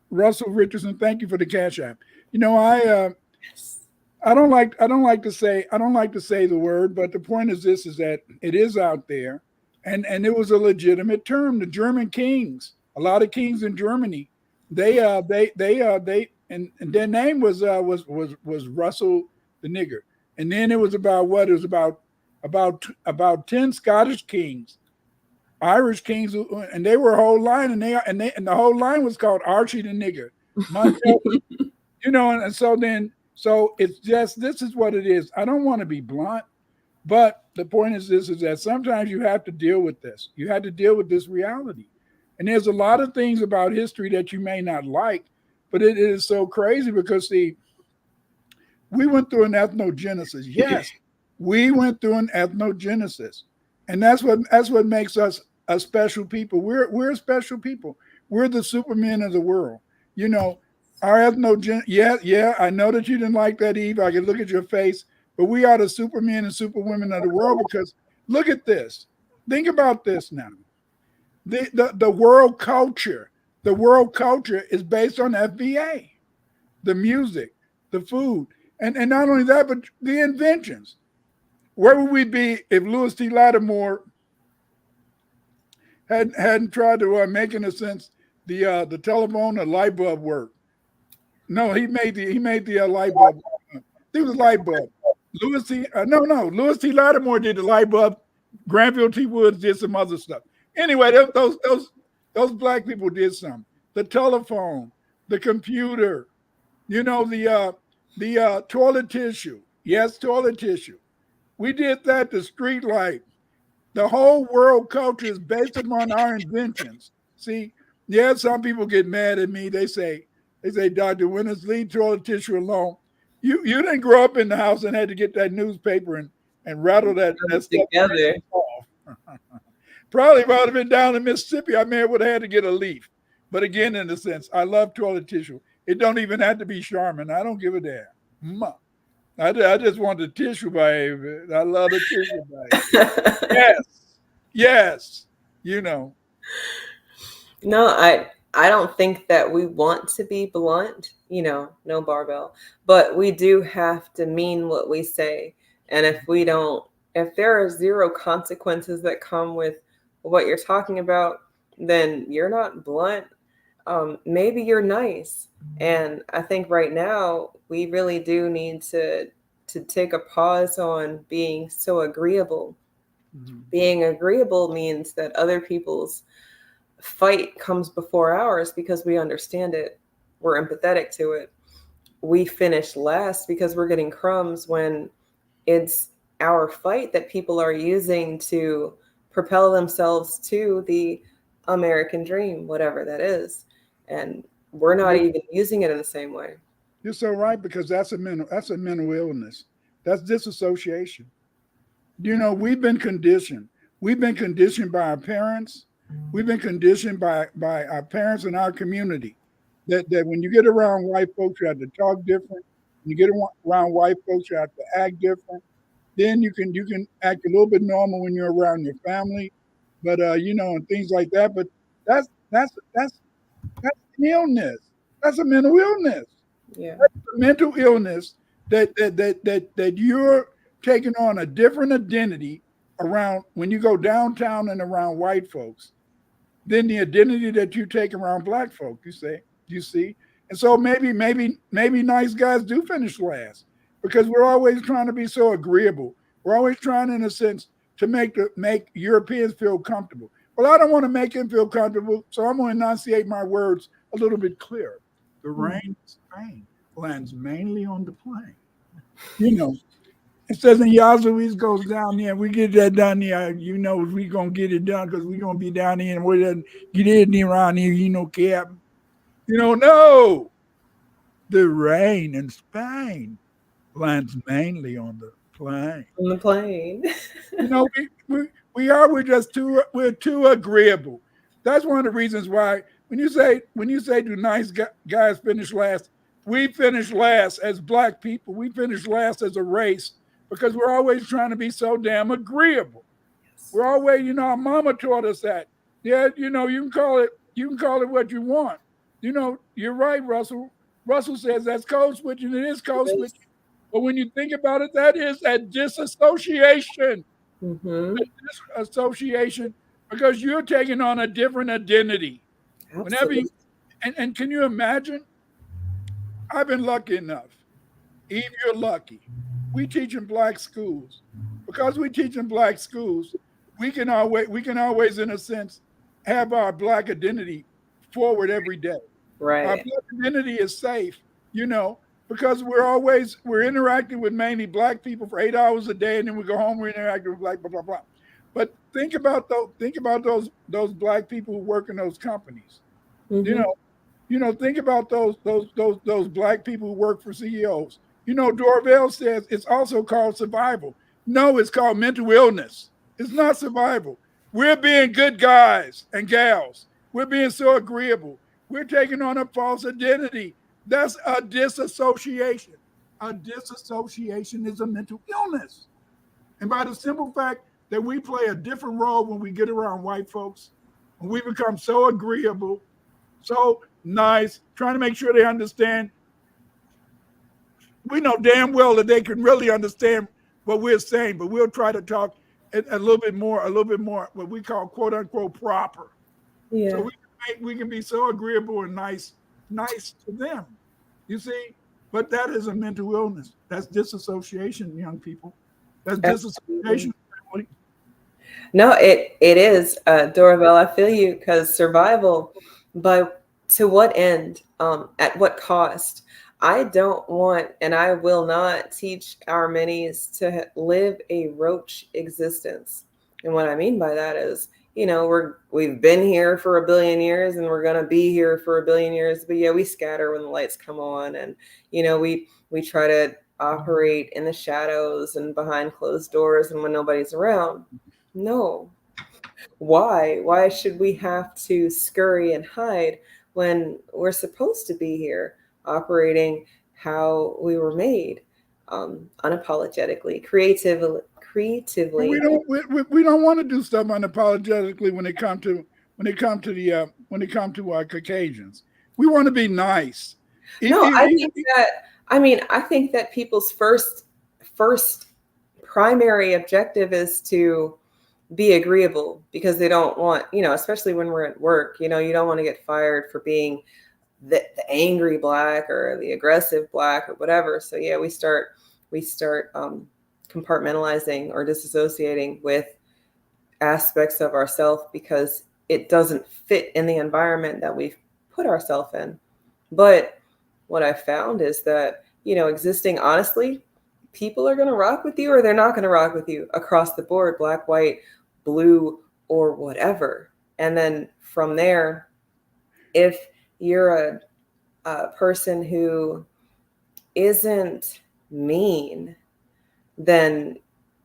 Russell Richardson, thank you for the Cash App. You know, I don't like to say the word, but the point is this, is that it is out there and it was a legitimate term. The German kings, a lot of kings in Germany, they and their name was Russell the nigger. And then it was about what? It was about 10 Scottish kings, Irish kings, and they were a whole line, and the whole line was called Archie the nigger. You know, and so it's just, this is what it is. I don't want to be blunt, but the point is this, is that sometimes you have to deal with this. You have to deal with this reality. And there's a lot of things about history that you may not like, but it is so crazy because, see, we went through an ethnogenesis. Yes, we went through an ethnogenesis. And that's what makes us a special people. We're special people. We're the Supermen of the world. You know, our ethnogen. Yeah. I know that you didn't like that, Eve. I can look at your face, but we are the Supermen and Superwomen of the world because look at this. Think about this now. The world culture. The world culture is based on FBA, the music, the food, and not only that, but the inventions. Where would we be if Louis T. Lattimore hadn't tried to make, in a sense, the telephone, the light bulb work? No, he made the light bulb. It was light bulb. Louis T. Lattimore did the light bulb. Granville T. Woods did some other stuff. Anyway, those black people did something. The telephone, the computer, the toilet tissue. Yes, toilet tissue. We did that. The street light. The whole world culture is based upon our inventions. See, yeah, some people get mad at me. They say, Dr. Winters, leave toilet tissue alone. You didn't grow up in the house and had to get that newspaper and rattle that stuff together. Probably if I would have been down in Mississippi, I may have had to get a leaf. But again, in a sense, I love toilet tissue. It don't even have to be Charmin. I don't give a damn. I just want the tissue, baby. I love the tissue, baby. Yes. No, I don't think that we want to be blunt, no barbell, but we do have to mean what we say. And if there are zero consequences that come with what you're talking about, then you're not blunt. Maybe you're nice. And I think right now we really do need to take a pause on being so agreeable. Mm-hmm. Being agreeable means that other people's fight comes before ours because we understand it. We're empathetic to it. We finish last because we're getting crumbs when it's our fight that people are using to propel themselves to the American dream, whatever that is. And we're not even using it in the same way. You're so right, because that's a mental illness. That's disassociation. We've been conditioned. We've been conditioned by our parents. We've been conditioned by our parents and our community that when you get around white folks, you have to talk different. When you get around white folks, you have to act different. Then you can act a little bit normal when you're around your family, but and things like that. But that's an illness. That's a mental illness. Yeah, that's a mental illness that you're taking on a different identity around when you go downtown and around white folks than the identity that you take around black folk. You see, and so maybe nice guys do finish last. Because we're always trying to be so agreeable. We're always trying, in a sense, to make Europeans feel comfortable. Well, I don't want to make them feel comfortable, so I'm going to enunciate my words a little bit clearer. The rain in Spain lands mainly on the plain. It says in Yazoo, East goes down there. We get that down there. We're going to get it done because we're going to be down here and we're going to get it around here, Cap. No. The rain in Spain lands mainly on the plain. On the plane. We're too agreeable. That's one of the reasons why when you say do nice guys finish last, we finish last as black people. We finish last as a race because we're always trying to be so damn agreeable. Yes. We're always, our mama taught us that. Yeah, you can call it what you want. You're right, Russell. Russell says that's code switching. It is code switching. But when you think about it, that is a disassociation. Mm-hmm. A disassociation, because you're taking on a different identity. Absolutely. And can you imagine? I've been lucky enough. Eve, you're lucky. We teach in black schools. Because we teach in black schools, we can always, in a sense, have our black identity forward every day. Right. Our black identity is safe, because we're interacting with mainly black people for 8 hours a day, and then we go home, we're interacting with black, blah, blah, blah. But think about those black people who work in those companies. Mm-hmm. Think about those black people who work for CEOs. Dorvell says it's also called survival. No, it's called mental illness. It's not survival. We're being good guys and gals. We're being so agreeable. We're taking on a false identity. That's a disassociation. A disassociation is a mental illness. And by the simple fact that we play a different role when we get around white folks, when we become so agreeable, so nice, trying to make sure they understand, we know damn well that they can really understand what we're saying, but we'll try to talk a little bit more what we call quote unquote proper. Yeah. So we can be so agreeable and nice to them. You see, but that is a mental illness. That's disassociation, young people. That's disassociation. No, it is, Dorabelle. I feel you, because survival, but to what end? At what cost? I don't want, and I will not teach our minis to live a roach existence. And what I mean by that is, we've been here for 1 billion years, and we're gonna be here for 1 billion years. But yeah, we scatter when the lights come on, and we try to operate in the shadows and behind closed doors and when nobody's around. No. Why? Why should we have to scurry and hide when we're supposed to be here, operating how we were made, unapologetically, creatively? We don't want to do stuff unapologetically when it comes to our Caucasians. We want to be nice. I think that people's first primary objective is to be agreeable, because they don't want, especially when we're at work, you don't want to get fired for being the angry Black or the aggressive Black or whatever. So yeah, we start compartmentalizing or disassociating with aspects of ourselves because it doesn't fit in the environment that we've put ourselves in. But what I found is that, existing honestly, people are going to rock with you or they're not going to rock with you across the board, Black, white, blue, or whatever. And then from there, if you're a person who isn't mean, then,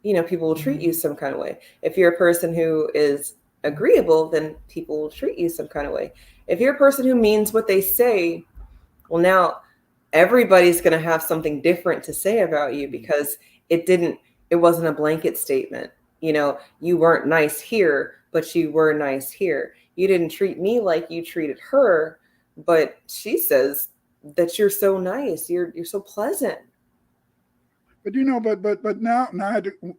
people will treat you some kind of way. If you're a person who is agreeable, then people will treat you some kind of way. If you're a person who means what they say, well, now everybody's going to have something different to say about you, because it wasn't a blanket statement. You weren't nice here, but you were nice here. You didn't treat me like you treated her, but she says that you're so nice. You're so pleasant. But but now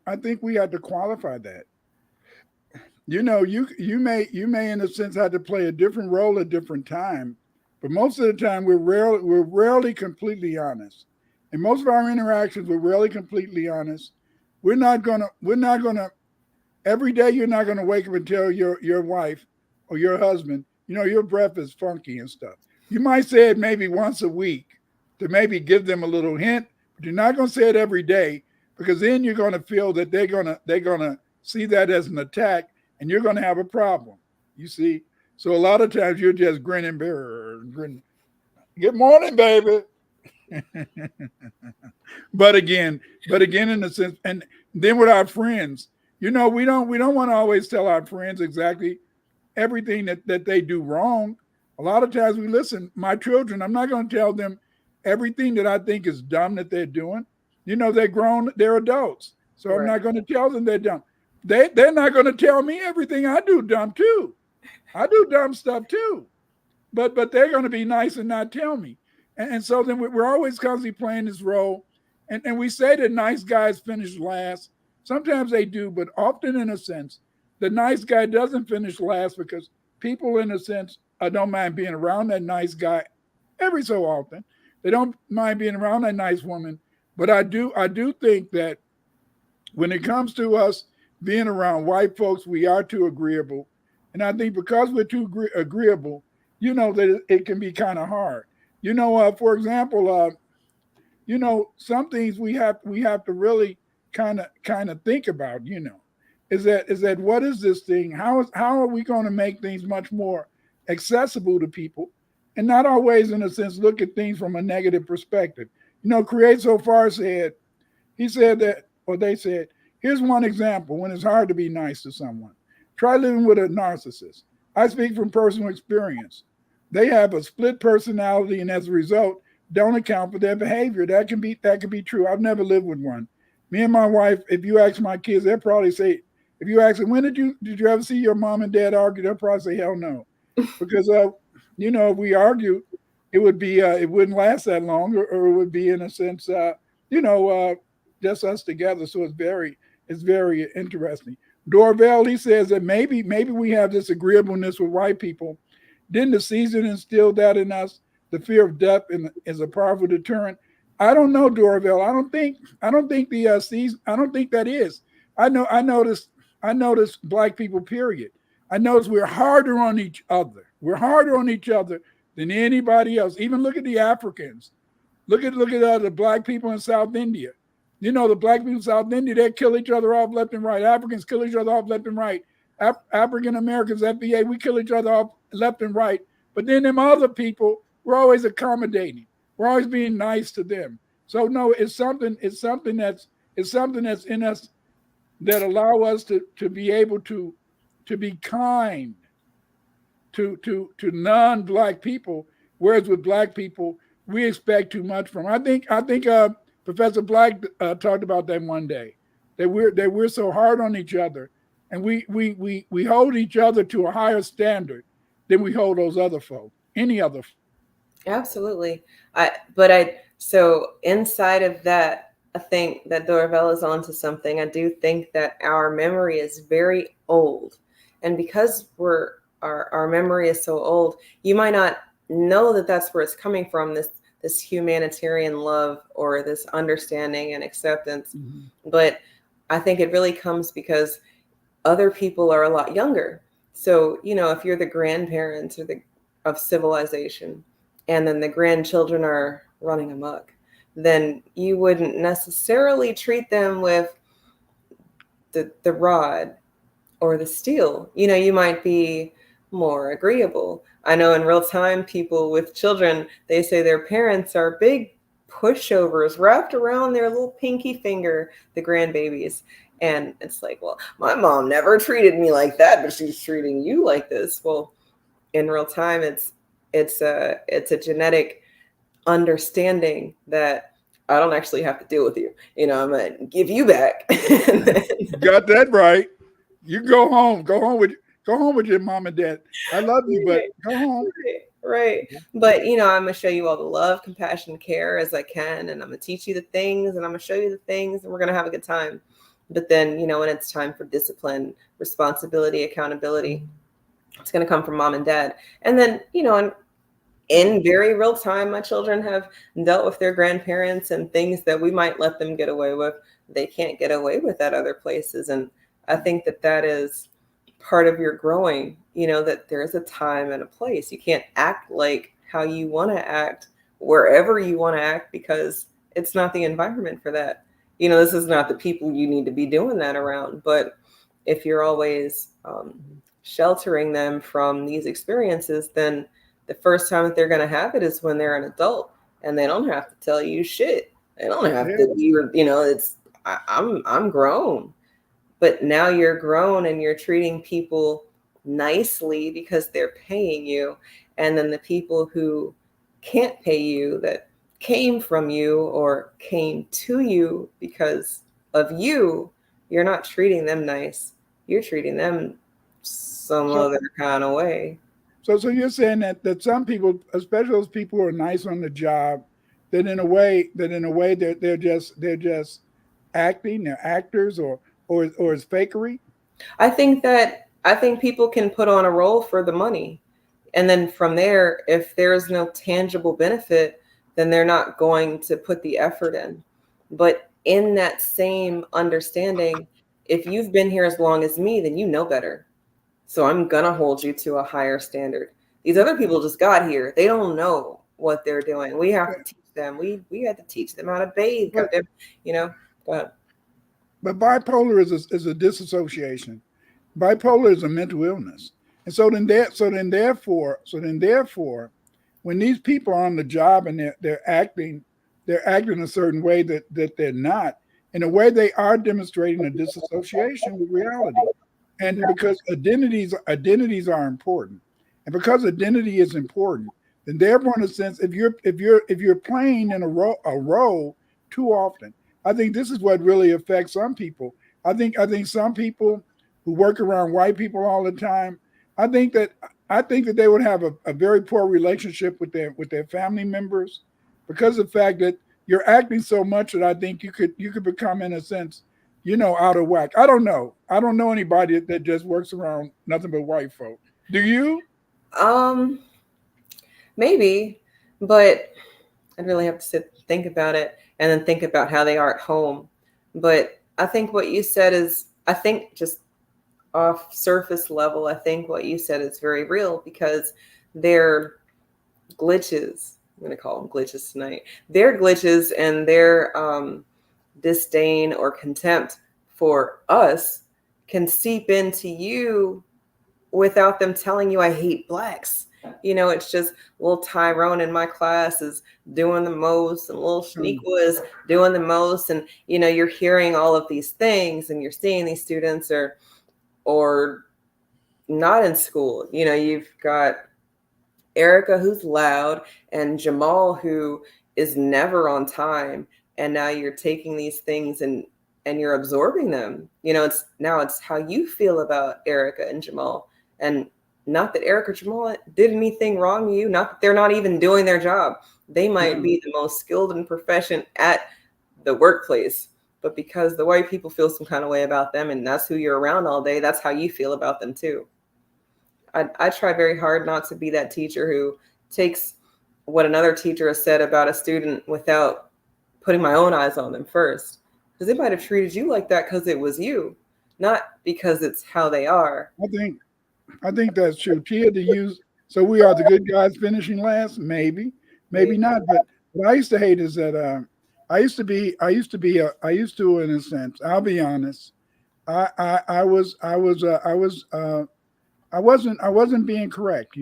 I think we had to qualify that. You may in a sense have to play a different role at different time, but most of the time we're rarely completely honest. In most of our interactions, we're rarely completely honest. We're not gonna every day you're not gonna wake up and tell your wife or your husband, your breath is funky and stuff. You might say it maybe once a week to maybe give them a little hint, but you're not gonna say it every day, because then you're gonna feel that they're gonna see that as an attack, and you're gonna have a problem. You see? So a lot of times you're just grinning, grin. Good morning, baby. But again, in a sense, and then with our friends, we don't want to always tell our friends exactly everything that they do wrong. A lot of times we listen. My children, I'm not going to tell them everything that I think is dumb that they're doing. They're grown, they're adults. So right. I'm not going to tell them they're dumb. They're not going to tell me everything I do dumb too. I do dumb stuff too. But they're going to be nice and not tell me. And so then we're always constantly playing this role. And we say that nice guys finish last. Sometimes they do, but often in a sense, the nice guy doesn't finish last, because people in a sense don't mind being around that nice guy every so often. They don't mind being around that nice woman. But I do think that when it comes to us being around white folks, we are too agreeable. And I think because we're too agreeable, that it can be kind of hard. For example, some things we have to really kind of think about, is that what is this thing? How are we going to make things much more accessible to people, and not always, in a sense, look at things from a negative perspective? Create So Far said, they said, Here's one example when it's hard to be nice to someone. Try living with a narcissist. I speak from personal experience. They have a split personality, and as a result, don't account for their behavior. That can be true. I've never lived with one. Me and my wife, if you ask my kids, they'll probably say, if you ask them, when did you ever see your mom and dad argue? They'll probably say, hell no. Because if we argue, it wouldn't last that long, or it would be in a sense, just us together. So it's very interesting. Dorvell, he says that maybe we have this agreeableness with white people. Didn't the season instill that in us? The fear of death is a powerful deterrent. I don't know, Dorvell. I don't think the season. I don't think that is. I notice black people. Period. I notice we're harder on each other. We're harder on each other than anybody else. Even look at the Africans. Look at the black people in South India. The black people in South India, they kill each other off left and right. Africans kill each other off left and right. African Americans, FBA, we kill each other off left and right. But then them other people, we're always accommodating. We're always being nice to them. So no, it's something that's in us that allow us to be able to be kind to non-black people, whereas with black people, we expect too much from. I think Professor Black talked about that one day, that we're so hard on each other, and we hold each other to a higher standard than we hold those other folk, any other. Absolutely. So inside of that, I think that Dorvell is onto something. I do think that our memory is very old, and because our memory is so old, you might not know that that's where it's coming from. This humanitarian love or this understanding and acceptance. Mm-hmm. But I think it really comes because other people are a lot younger. So, if you're the grandparents of civilization, and then the grandchildren are running amok, then you wouldn't necessarily treat them with the rod or the steel. You might be more agreeable. I know in real time, people with children, they say their parents are big pushovers wrapped around their little pinky finger, the grandbabies. And it's like, well, my mom never treated me like that, but she's treating you like this. Well, in real time, it's a genetic understanding that I don't actually have to deal with you. I'm gonna give you back. You got that right. You go home with your mom and dad. I love you, but go home. Right. But, I'm going to show you all the love, compassion, care as I can. And I'm going to teach you the things, and I'm going to show you the things, and we're going to have a good time. But then, when it's time for discipline, responsibility, accountability, it's going to come from mom and dad. And then, in very real time, my children have dealt with their grandparents and things that we might let them get away with. They can't get away with at other places. And I think that is part of your growing, that there's a time and a place. You can't act like how you want to act wherever you want to act, because it's not the environment for that. This is not the people you need to be doing that around. But if you're always sheltering them from these experiences, then the first time that they're going to have it is when they're an adult, and they don't have to tell you shit. They don't have to be, I'm grown. But now you're grown and you're treating people nicely because they're paying you. And then the people who can't pay you, that came from you or came to you because of you, you're not treating them nice. You're treating them some other kind of way. So you're saying that some people, especially those people who are nice on the job, that in a way they're just acting, they're actors, or it's fakery? I think people can put on a role for the money. And then from there, if there's no tangible benefit, then they're not going to put the effort in. But in that same understanding, if you've been here as long as me, then you know better. So I'm going to hold you to a higher standard. These other people just got here. They don't know what they're doing. We have to teach them. We had to teach them how to bathe. Go ahead. But bipolar is a disassociation. Bipolar is a mental illness. And so then therefore, when these people are on the job and they're acting a certain way that they're not, in a way, they are demonstrating a disassociation with reality. And because identities are important, and because identity is important, then therefore, in a sense, if you're playing in a role too often, I think this is what really affects some people. I think some people who work around white people all the time, I think that they would have a very poor relationship with their family members, because of the fact that you're acting so much that I think you could become, in a sense, out of whack. I don't know. I don't know anybody that just works around nothing but white folk. Do you? Um, Maybe, but I'd really have to think about it and then think about how they are at home. But I think what you said is, I think just off surface level, I think what you said is very real, because they're glitches. I'm going to call them glitches tonight. Their glitches and their disdain or contempt for us can seep into you without them telling you, I hate blacks. It's just little Tyrone in my class is doing the most, and little Shaniqua is doing the most. And, you're hearing all of these things, and you're seeing these students or not in school. You've got Erica, who's loud, and Jamal, who is never on time. And now you're taking these things and you're absorbing them. It's how you feel about Erica and Jamal. And not that Eric or Jamal did anything wrong to you, not that they're not even doing their job. They might be the most skilled in profession at the workplace, but because the white people feel some kind of way about them, and that's who you're around all day, that's how you feel about them too. I try very hard not to be that teacher who takes what another teacher has said about a student without putting my own eyes on them first, because they might have treated you like that because it was you, not because it's how they are. I think that's true. Tia, to use, so we are the good guys finishing last? Maybe not. But what I used to hate is that I used to, in a sense, I'll be honest. I wasn't being correct,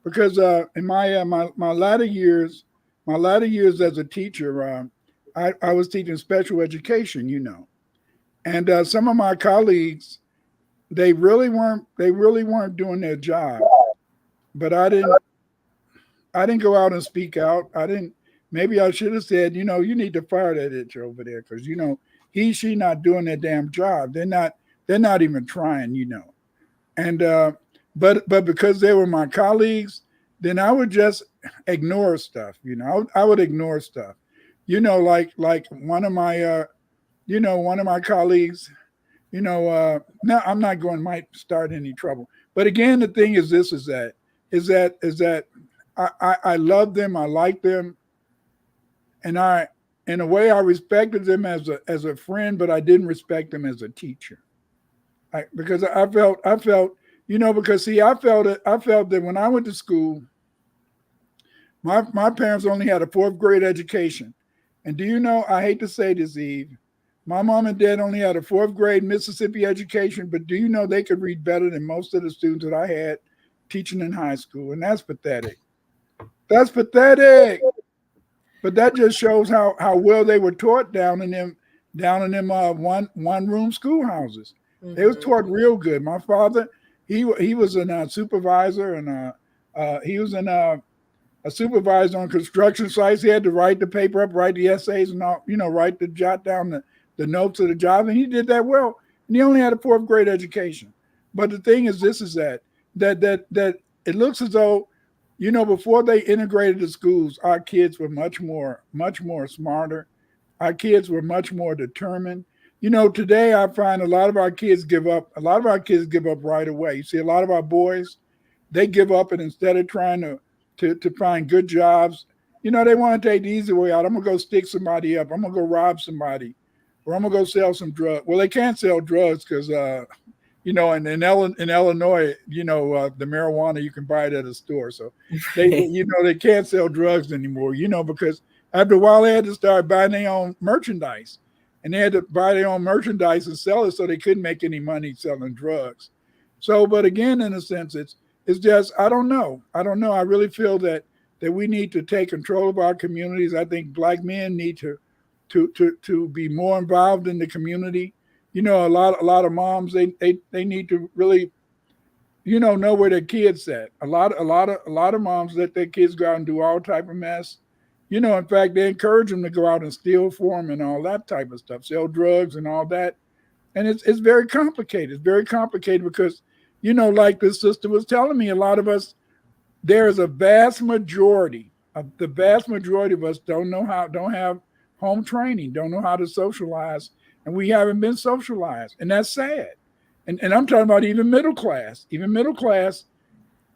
because in my latter years as a teacher, I was teaching special education, and some of my colleagues, they really weren't doing their job. But I didn't go out and speak out. Maybe I should have said, you need to fire that itch over there, because she not doing their damn job. They're not even trying, And but because they were my colleagues, then I would just ignore stuff, I would ignore stuff. Like one of my colleagues, now I'm not might start any trouble. But again, the thing is this, is that I love them, I like them, and in a way I respected them as a friend, but I didn't respect them as a teacher. Because I felt, because see, I felt that when I went to school, my parents only had a 4th grade education. And do you know, I hate to say this, Eve, my mom and dad only had a 4th grade Mississippi education, but do you know they could read better than most of the students that I had teaching in high school? And that's pathetic. That's pathetic. But that just shows how well they were taught down in them one room schoolhouses. Mm-hmm. They was taught real good. My father, he was a supervisor, and he was a supervisor on construction sites. He had to write the paper up, write the essays, and all, jot down the notes of the job, and he did that well. And he only had a 4th grade education. But the thing is, this is that it looks as though, before they integrated the schools, our kids were much more smarter. Our kids were much more determined. Today I find a lot of our kids give up. A lot of our kids give up right away. You see, a lot of our boys, they give up, and instead of trying to find good jobs, they want to take the easy way out. I'm gonna go stick somebody up. I'm gonna go rob somebody, or I'm gonna go sell some drugs. Well, they can't sell drugs because in Illinois, the marijuana, you can buy it at a store. So they can't sell drugs anymore, because after a while they had to start buying their own merchandise, and they had to buy their own merchandise and sell it, so they couldn't make any money selling drugs. So, but again, in a sense, it's just, I don't know. I really feel that we need to take control of our communities. I think Black men need to to be more involved in the community. You know, a lot of moms, they need to really, you know where their kids at. A lot of moms let their kids go out and do all type of mess. You know, in fact, they encourage them to go out and steal for them and all that type of stuff, sell drugs and all that. And it's very complicated. It's very complicated because, you know, like this sister was telling me, a lot of us, there is a vast majority of us don't have home training, don't know how to socialize, and we haven't been socialized, and that's sad. And I'm talking about even middle class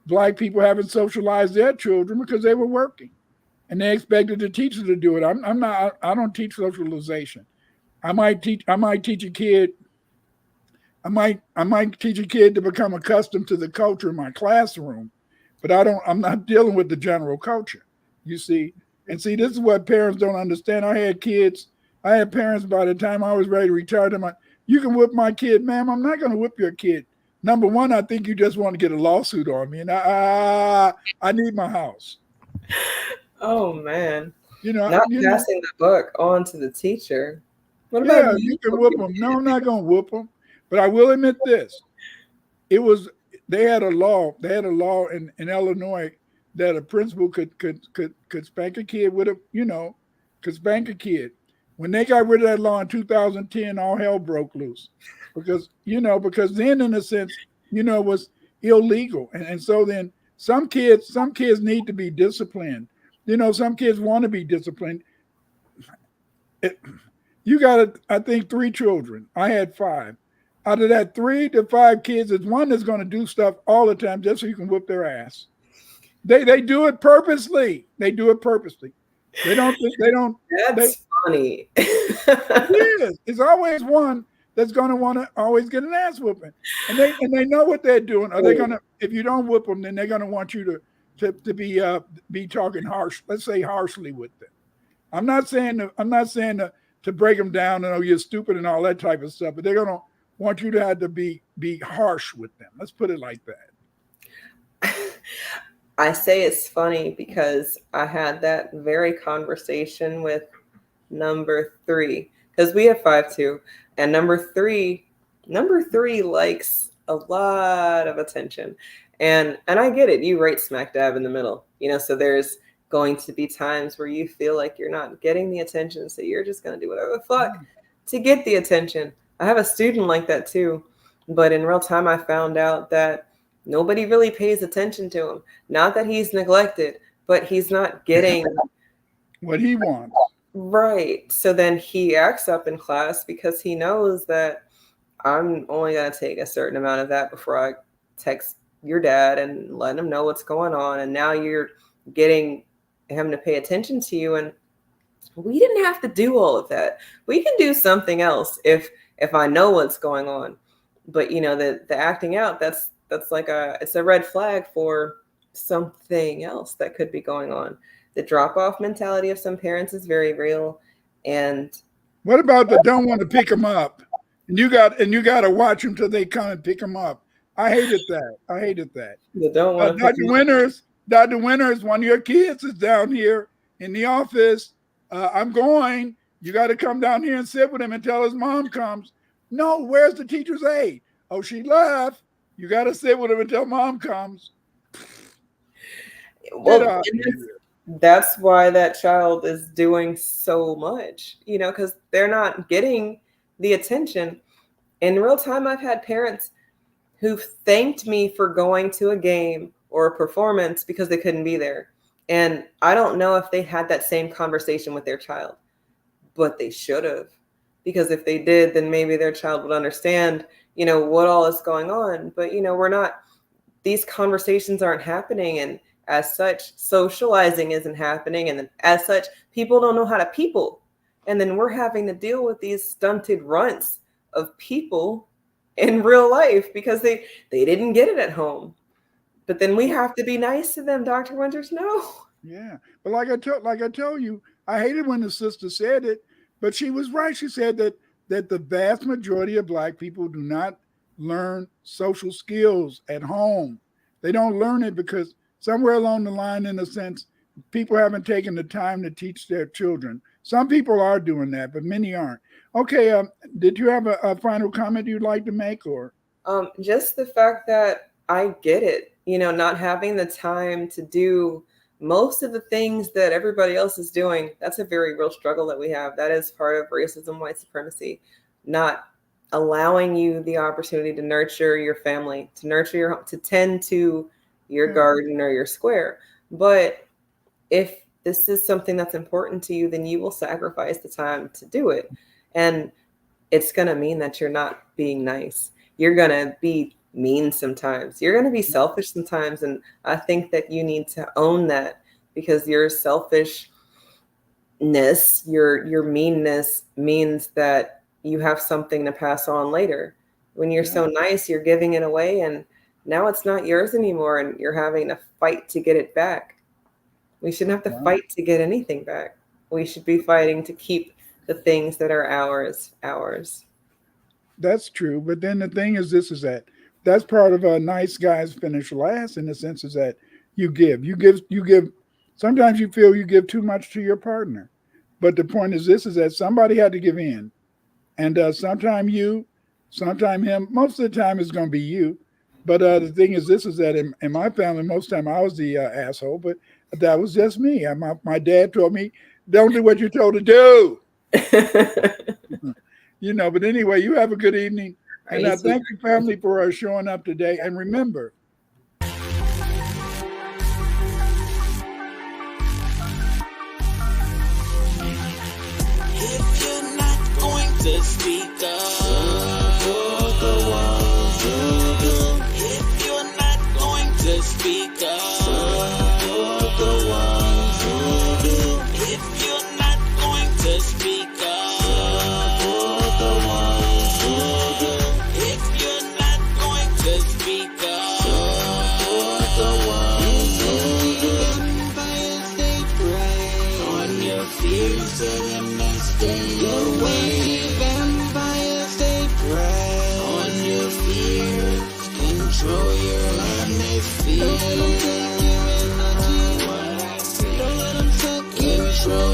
Black people haven't socialized their children because they were working, and they expected the teacher to do it. I don't teach socialization. I might teach a kid. I might teach a kid to become accustomed to the culture in my classroom, but I'm not dealing with the general culture, you see. And see, this is what parents don't understand. I had parents by the time I was ready to retire, them, you can whip my kid. Ma'am, I'm not going to whip your kid. Number one, I think you just want to get a lawsuit on me, and I need my house. Oh man. You know, not passing the buck on to the teacher. What about you can whoop them. No, I'm not going to whoop them. But I will admit this. They had a law in Illinois that a principal could spank a kid could spank a kid. When they got rid of that law in 2010, all hell broke loose because then in a sense, it was illegal. And so then some kids need to be disciplined. You know, some kids want to be disciplined. You got, I think, 3 children. I had 5. Out of that 3 to 5 kids, there's one that's going to do stuff all the time just so you can whip their ass. They do it purposely. They do it purposely. They don't. That's funny. Yes, it's always one that's going to want to always get an ass whooping, and they know what they're doing. Are they going to? If you don't whip them, then they're going to want you to be talking harsh. Let's say harshly with them. I'm not saying to break them down and you're stupid and all that type of stuff, but they're going to want you to have to be harsh with them. Let's put it like that. I say it's funny because I had that very conversation with number 3, because we have 5 too, and number three likes a lot of attention, and I get it. You right smack dab in the middle, so there's going to be times where you feel like you're not getting the attention, so you're just going to do whatever the fuck to get the attention. I have a student like that too, but in real time I found out that nobody really pays attention to him. Not that he's neglected, but he's not getting what he wants. Right. So then he acts up in class because he knows that I'm only going to take a certain amount of that before I text your dad and let him know what's going on. And now you're getting him to pay attention to you. And we didn't have to do all of that. We can do something else if I know what's going on. But, the acting out, that's like it's a red flag for something else that could be going on. The drop-off mentality of some parents is very real. And what about the don't want to pick them up? And you got to watch them till they come and pick them up. I hated that. The don't want to Dr. Winters, one of your kids is down here in the office. I'm going. You got to come down here and sit with him until his mom comes. No, where's the teacher's aide? Oh, she left. You got to sit with him until mom comes. Well, that's why that child is doing so much, because they're not getting the attention. In real time, I've had parents who've thanked me for going to a game or a performance because they couldn't be there. And I don't know if they had that same conversation with their child, but they should have. Because if they did, then maybe their child would understand, what all is going on. But, these conversations aren't happening. And as such, socializing isn't happening. And as such, people don't know how to people. And then we're having to deal with these stunted runts of people in real life because they didn't get it at home. But then we have to be nice to them, Dr. Winters. No. Yeah. But like I told you, I hated when the sister said it, but she was right. She said that the vast majority of Black people do not learn social skills at home. They don't learn it because somewhere along the line, in a sense, people haven't taken the time to teach their children. Some people are doing that, but many aren't. Okay, did you have a final comment you'd like to make, or? Just the fact that I get it, not having the time to do most of the things that everybody else is doing. That's a very real struggle that we have. That is part of racism, white supremacy, not allowing you the opportunity to nurture your family, to tend to your garden or your square. But if this is something that's important to you, then you will sacrifice the time to do it. And it's going to mean that you're not being nice. You're going to be mean sometimes. You're going to be selfish sometimes. And I think that you need to own that, because your selfishness, your meanness means that you have something to pass on later. When you're so nice, you're giving it away, and now it's not yours anymore, and you're having to fight to get it back. We shouldn't have to fight to get anything back. We should be fighting to keep the things that are ours. That's true. But then the thing is, that's part of a nice guys finish last, in the sense is that you give. Sometimes you feel you give too much to your partner. But the point is that somebody had to give in. And sometime him, most of the time it's going to be you. But the thing is that in my family, most of the time I was the asshole, but that was just me. My dad told me, don't do what you're told to do. But anyway, you have a good evening. And I thank you, family, for showing up today. And remember, to speak up. If you're not going to speak up, if you're not going to speak up, if you're not going to speak up, vampires they prey on your fears to the next day away. Vampires they prey on your fears, control your honest fears. Don't let them take your energy. What I say, don't let them take control